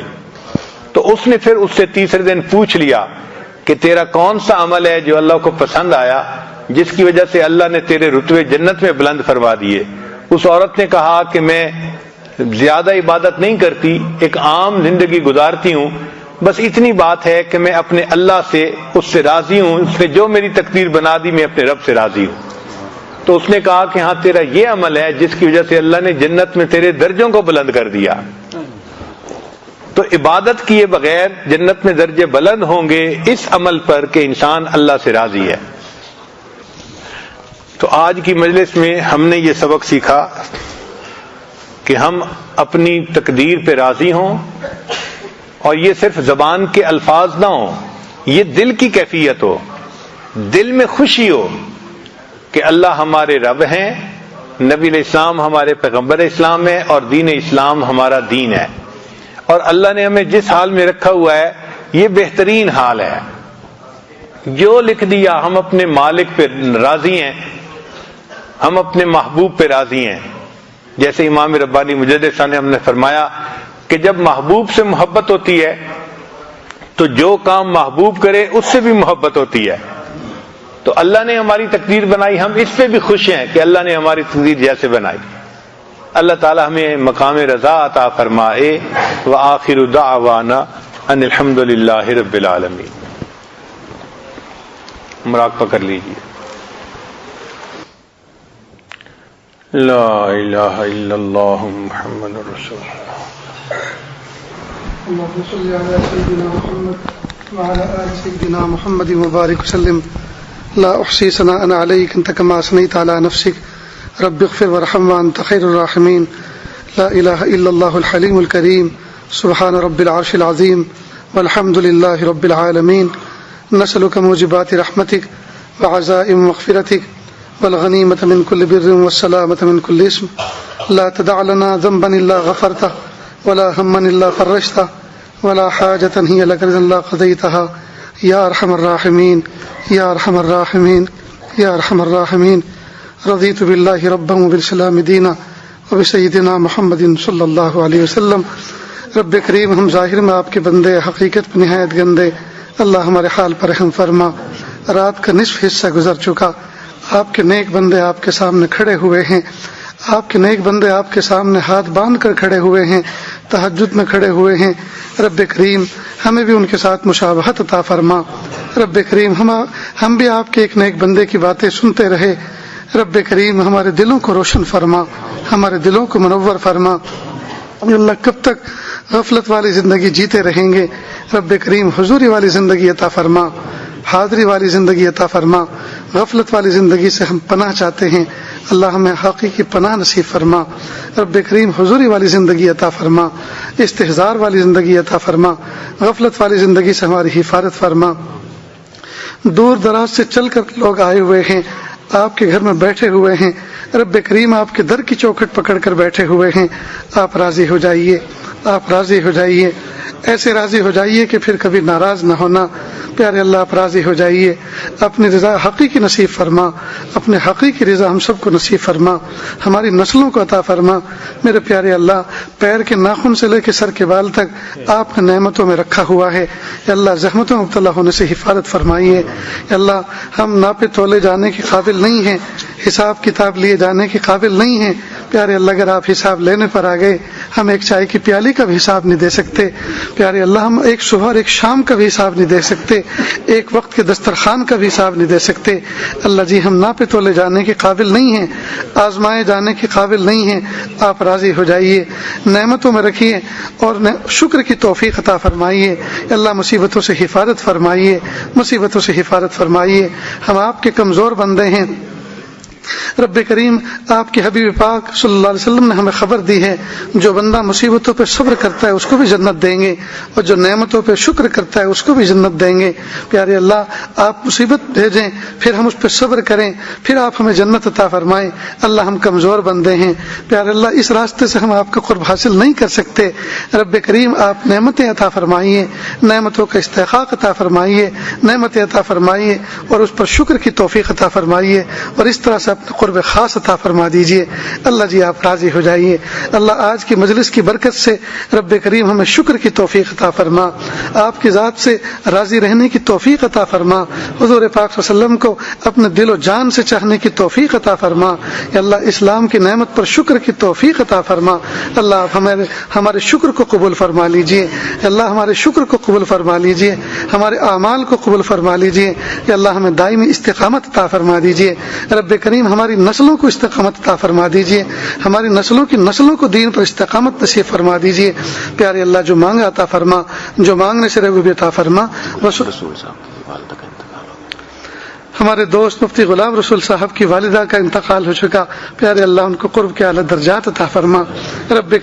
تو اس نے پھر اس سے تیسرے دن پوچھ لیا کہ تیرا کون سا عمل ہے جو اللہ کو پسند آیا جس کی وجہ سے اللہ نے تیرے رتبے جنت میں بلند فرما دیے؟ اس عورت نے کہا کہ میں زیادہ عبادت نہیں کرتی، ایک عام زندگی گزارتی ہوں، بس اتنی بات ہے کہ میں اپنے اللہ سے اس سے راضی ہوں، اس نے جو میری تقدیر بنا دی میں اپنے رب سے راضی ہوں۔ تو اس نے کہا کہ ہاں تیرا یہ عمل ہے جس کی وجہ سے اللہ نے جنت میں تیرے درجوں کو بلند کر دیا۔ تو عبادت کیے بغیر جنت میں درجے بلند ہوں گے اس عمل پر کہ انسان اللہ سے راضی ہے۔ تو آج کی مجلس میں ہم نے یہ سبق سیکھا کہ ہم اپنی تقدیر پہ راضی ہوں، اور یہ صرف زبان کے الفاظ نہ ہوں، یہ دل کی کیفیت ہو، دل میں خوشی ہو کہ اللہ ہمارے رب ہیں، نبی علیہ السلام ہمارے پیغمبر اسلام ہے، اور دین اسلام ہمارا دین ہے، اور اللہ نے ہمیں جس حال میں رکھا ہوا ہے یہ بہترین حال ہے۔ جو لکھ دیا ہم اپنے مالک پہ راضی ہیں، ہم اپنے محبوب پہ راضی ہیں۔ جیسے امام ربانی مجدد نے ہم نے فرمایا کہ جب محبوب سے محبت ہوتی ہے تو جو کام محبوب کرے اس سے بھی محبت ہوتی ہے۔ تو اللہ نے ہماری تقدیر بنائی، ہم اس پہ بھی خوش ہیں کہ اللہ نے ہماری تقدیر جیسے بنائی۔ اللہ تعالی ہمیں مقام رضا عطا فرمائے۔ وآخر دعوانا ان الحمد للہ رب العالمین۔ مراقبہ کر لیجیے۔ لا الہ الا اللہ محمد رسول اللہ۔ اللهم صل على سيدنا محمد وعلى آل سيدنا محمد وبارك وسلم. لا أحصي ثناء عليك أنت كما أثنيت على نفسك رب اغفر وارحم وأنت خير الراحمين. لا إله إلا الله الحليم الكريم. سبحان رب العرش العظيم والحمد لله رب العالمين. نسألك موجبات رحمتك وعزائم مغفرتك والغنيمة من كل بر والسلامة من كل اسم. لا تدع لنا ذنبا إلا غفرته ولا هما إلا فرجته ولا حاجة هي لك إلا قضيتها يا أرحم الراحمين يا أرحم الراحمين يا أرحم الراحمين. رضيت بالله ربا وبالإسلام دينا وبسيدنا محمد صلی اللہ علیہ وسلم. رب کریم ہم ظاہر میں آپ کے بندے، حقیقت میں نہایت گندے، اللہ ہمارے حال پر رحم فرما. رات کا نصف حصہ گزر چکا، آپ کے نیک بندے آپ کے سامنے کھڑے ہوئے ہیں، آپ کے نیک بندے آپ کے سامنے ہاتھ باندھ کر کھڑے ہوئے ہیں، تہجد میں کھڑے ہوئے ہیں. رب کریم ہمیں بھی ان کے ساتھ مشابہت عطا فرما. رب کریم ہم بھی آپ کے ایک نیک بندے کی باتیں سنتے رہے، رب کریم ہمارے دلوں کو روشن فرما، ہمارے دلوں کو منور فرما۔ اللہ کب تک غفلت والی زندگی جیتے رہیں گے؟ رب کریم حضوری والی زندگی عطا فرما، حاضری والی زندگی عطا فرما۔ غفلت والی زندگی سے ہم پناہ چاہتے ہیں، اللہ ہمیں حقیقی پناہ نصیب فرما۔ رب کریم حضوری والی زندگی عطا فرما، استحضار والی زندگی عطا فرما، غفلت والی زندگی سے ہماری حفاظت فرما۔ دور دراز سے چل کر لوگ آئے ہوئے ہیں، آپ کے گھر میں بیٹھے ہوئے ہیں، رب کریم آپ کے در کی چوکھٹ پکڑ کر بیٹھے ہوئے ہیں، آپ راضی ہو جائیے، آپ راضی ہو جائیے، ایسے راضی ہو جائیے کہ پھر کبھی ناراض نہ ہونا۔ پیارے اللہ آپ راضی ہو جائیے، اپنی رضا حقیقی نصیب فرما، اپنے حقیقی رضا ہم سب کو نصیب فرما، ہماری نسلوں کو عطا فرما۔ میرے پیارے اللہ، پیر کے ناخن سے لے کے سر کے بال تک آپ نے نعمتوں میں رکھا ہوا ہے، یا اللہ زحمتوں میں مبتلا ہونے سے حفاظت فرمائیے۔ یا اللہ ہم ناپے تولے جانے کے قابل نہیں ہیں، حساب کتاب لیے جانے کے قابل نہیں ہیں۔ پیارے اللہ اگر آپ حساب لینے پر آ گئے، ہم ایک چائے کی پیالی کا بھی حساب نہیں دے سکتے۔ پیارے اللہ ہم ایک صبح اور ایک شام کا بھی حساب نہیں دے سکتے، ایک وقت کے دسترخوان کا بھی حساب نہیں دے سکتے۔ اللہ جی ہم ناپے تولے جانے کے قابل نہیں ہیں، آزمائے جانے کے قابل نہیں ہیں۔ آپ راضی ہو جائیے، نعمتوں میں رکھیے اور شکر کی توفیق عطا فرمائیے۔ اللہ مصیبتوں سے حفاظت فرمائیے، مصیبتوں سے حفاظت فرمائیے۔ ہم آپ کے کمزور بندے ہیں، رب کریم آپ کے حبیب پاک صلی اللہ علیہ وسلم نے ہمیں خبر دی ہے، جو بندہ مصیبتوں پہ صبر کرتا ہے اس کو بھی جنت دیں گے، اور جو نعمتوں پہ شکر کرتا ہے اس کو بھی جنت دیں گے۔ پیارے اللہ آپ مصیبت بھیجیں، پھر ہم اس پہ صبر کریں، پھر آپ ہمیں جنت عطا فرمائیں۔ اللہ ہم کمزور بندے ہیں، پیارے اللہ اس راستے سے ہم آپ کا قرب حاصل نہیں کر سکتے۔ رب کریم آپ نعمتیں عطا فرمائیے، نعمتوں کا استحقاق عطا فرمائیے، نعمتیں عطا فرمائیے اور اس پر شکر کی توفیق عطا فرمائیے، اور اس طرح سے اپنے قرب خاص عطا فرما دیجئے۔ اللہ جی آپ راضی ہو جائیے۔ اللہ آج کی مجلس کی برکت سے رب کریم ہمیں شکر کی توفیق عطا فرما، آپ کی ذات سے راضی رہنے کی توفیق عطا فرما، حضور پاک صلی اللہ علیہ وسلم کو اپنے دل و جان سے چاہنے کی توفیق عطا فرما۔ یا اللہ اسلام کی نعمت پر شکر کی توفیق عطا فرما۔ اللہ آپ ہمارے شکر کو قبول فرما لیجئے، اللہ ہمارے شکر کو قبول فرما لیجئے، ہمارے اعمال کو قبول فرما لیجئے۔ یا اللہ ہمیں دائمی استقامت عطا فرما دیجئے۔ رب کریم ہماری نسلوں کو استقامت عطا فرما دیجئے، ہماری نسلوں کی نسلوں کو دین پر استقامت نصیب فرما دیجئے۔ پیارے اللہ جو مانگا عطا فرما، جو مانگنے سے رہے وہ بھی عطا فرما۔ رسول صاحب والدہ کا انتقال ہو، ہمارے دوست مفتی غلام رسول صاحب کی والدہ کا انتقال ہو چکا، پیارے اللہ ان کو قرب کے اعلیٰ درجات عطا فرما۔ رب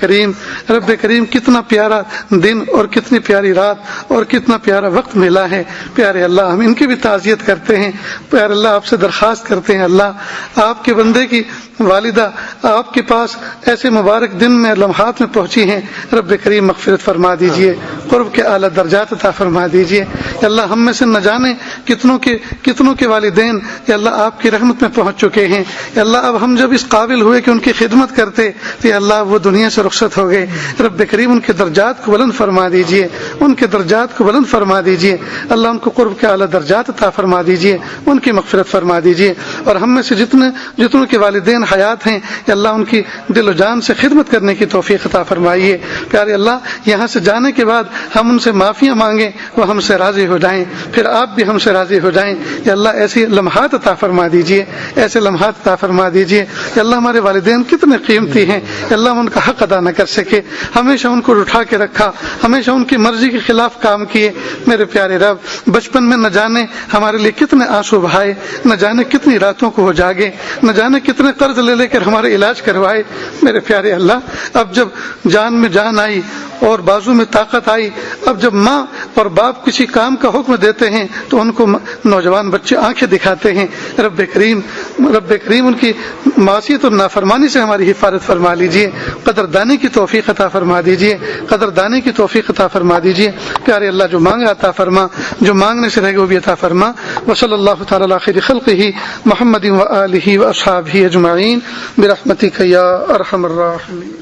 کریم کتنا پیارا دن اور کتنی پیاری رات اور کتنا پیارا وقت ملا ہے، پیارے اللہ ہم ان کی بھی تعزیت کرتے ہیں۔ پیارے اللہ آپ سے درخواست کرتے ہیں، اللہ آپ کے بندے کی والدہ آپ کے پاس ایسے مبارک دن میں لمحات میں پہنچی ہیں، رب کریم مغفرت فرما دیجئے، قرب کے اعلیٰ درجات عطا فرما دیجئے۔ یا اللہ ہم میں سے نہ جانے کتنوں کے والدین یا اللہ آپ کی رحمت میں پہنچ چکے ہیں۔ یا اللہ اب ہم جب اس قابل ہوئے کہ ان کی خدمت کرتے تو یا اللہ وہ دنیا سے رخصت ہو گئے، رب کریم ان کے درجات کو بلند فرما دیجئے، ان کے درجات کو بلند فرما دیجئے۔ اللہ ان کو قرب کے اعلیٰ درجات عطا فرما دیجئے، ان کی مغفرت فرما دیجئے۔ اور ہم میں سے جتنوں کے والدین حیات ہیں یا اللہ ان کی دل و جان سے خدمت کرنے کی توفیق عطا فرمائیے۔ پیارے اللہ یہاں سے جانے کے بعد ہم ان سے معافیاں مانگیں، وہ ہم سے راضی ہو جائیں، پھر آپ بھی ہم سے راضی ہو جائیں۔ یا اللہ ایسی لمحات عطا فرما دیجئے، ایسے لمحات عطا فرما دیجئے۔ یا اللہ ہمارے والدین کتنے قیمتی ہیں، یا اللہ ہم ان کا حق ادا نہ کر سکے، ہمیشہ ان کو اٹھا کے رکھا، ہمیشہ ان کی مرضی کے خلاف کام کیے۔ میرے پیارے رب بچپن میں نہ جانے ہمارے لیے کتنے آنسو بہائے، نہ جانے کتنی راتوں کو وہ جاگے، نہ جانے کتنے قرض لے کر ہمارے علاج کروائے۔ میرے پیارے اللہ اب جب جان میں جان آئی اور بازو میں طاقت آئی، اب جب ماں اور باپ کسی کام کا حکم دیتے ہیں تو ان کو نوجوان بچے آنکھیں دکھاتے ہیں۔ رب کریم ان کی معصیت اور نافرمانی سے ہماری حفاظت فرما لیجئے، قدردانی کی توفیق عطا فرما دیجئے، قدردانی کی توفیق عطا فرما دیجئے۔ پیارے اللہ جو مانگا عطا فرما، جو مانگنے سے رہے وہ بھی عطا فرما۔ وصلی اللہ تعالی علی خیر خلقہ محمد و آلہ و اصحابہ اجمعین برحمتک یا ارحم الراحمین۔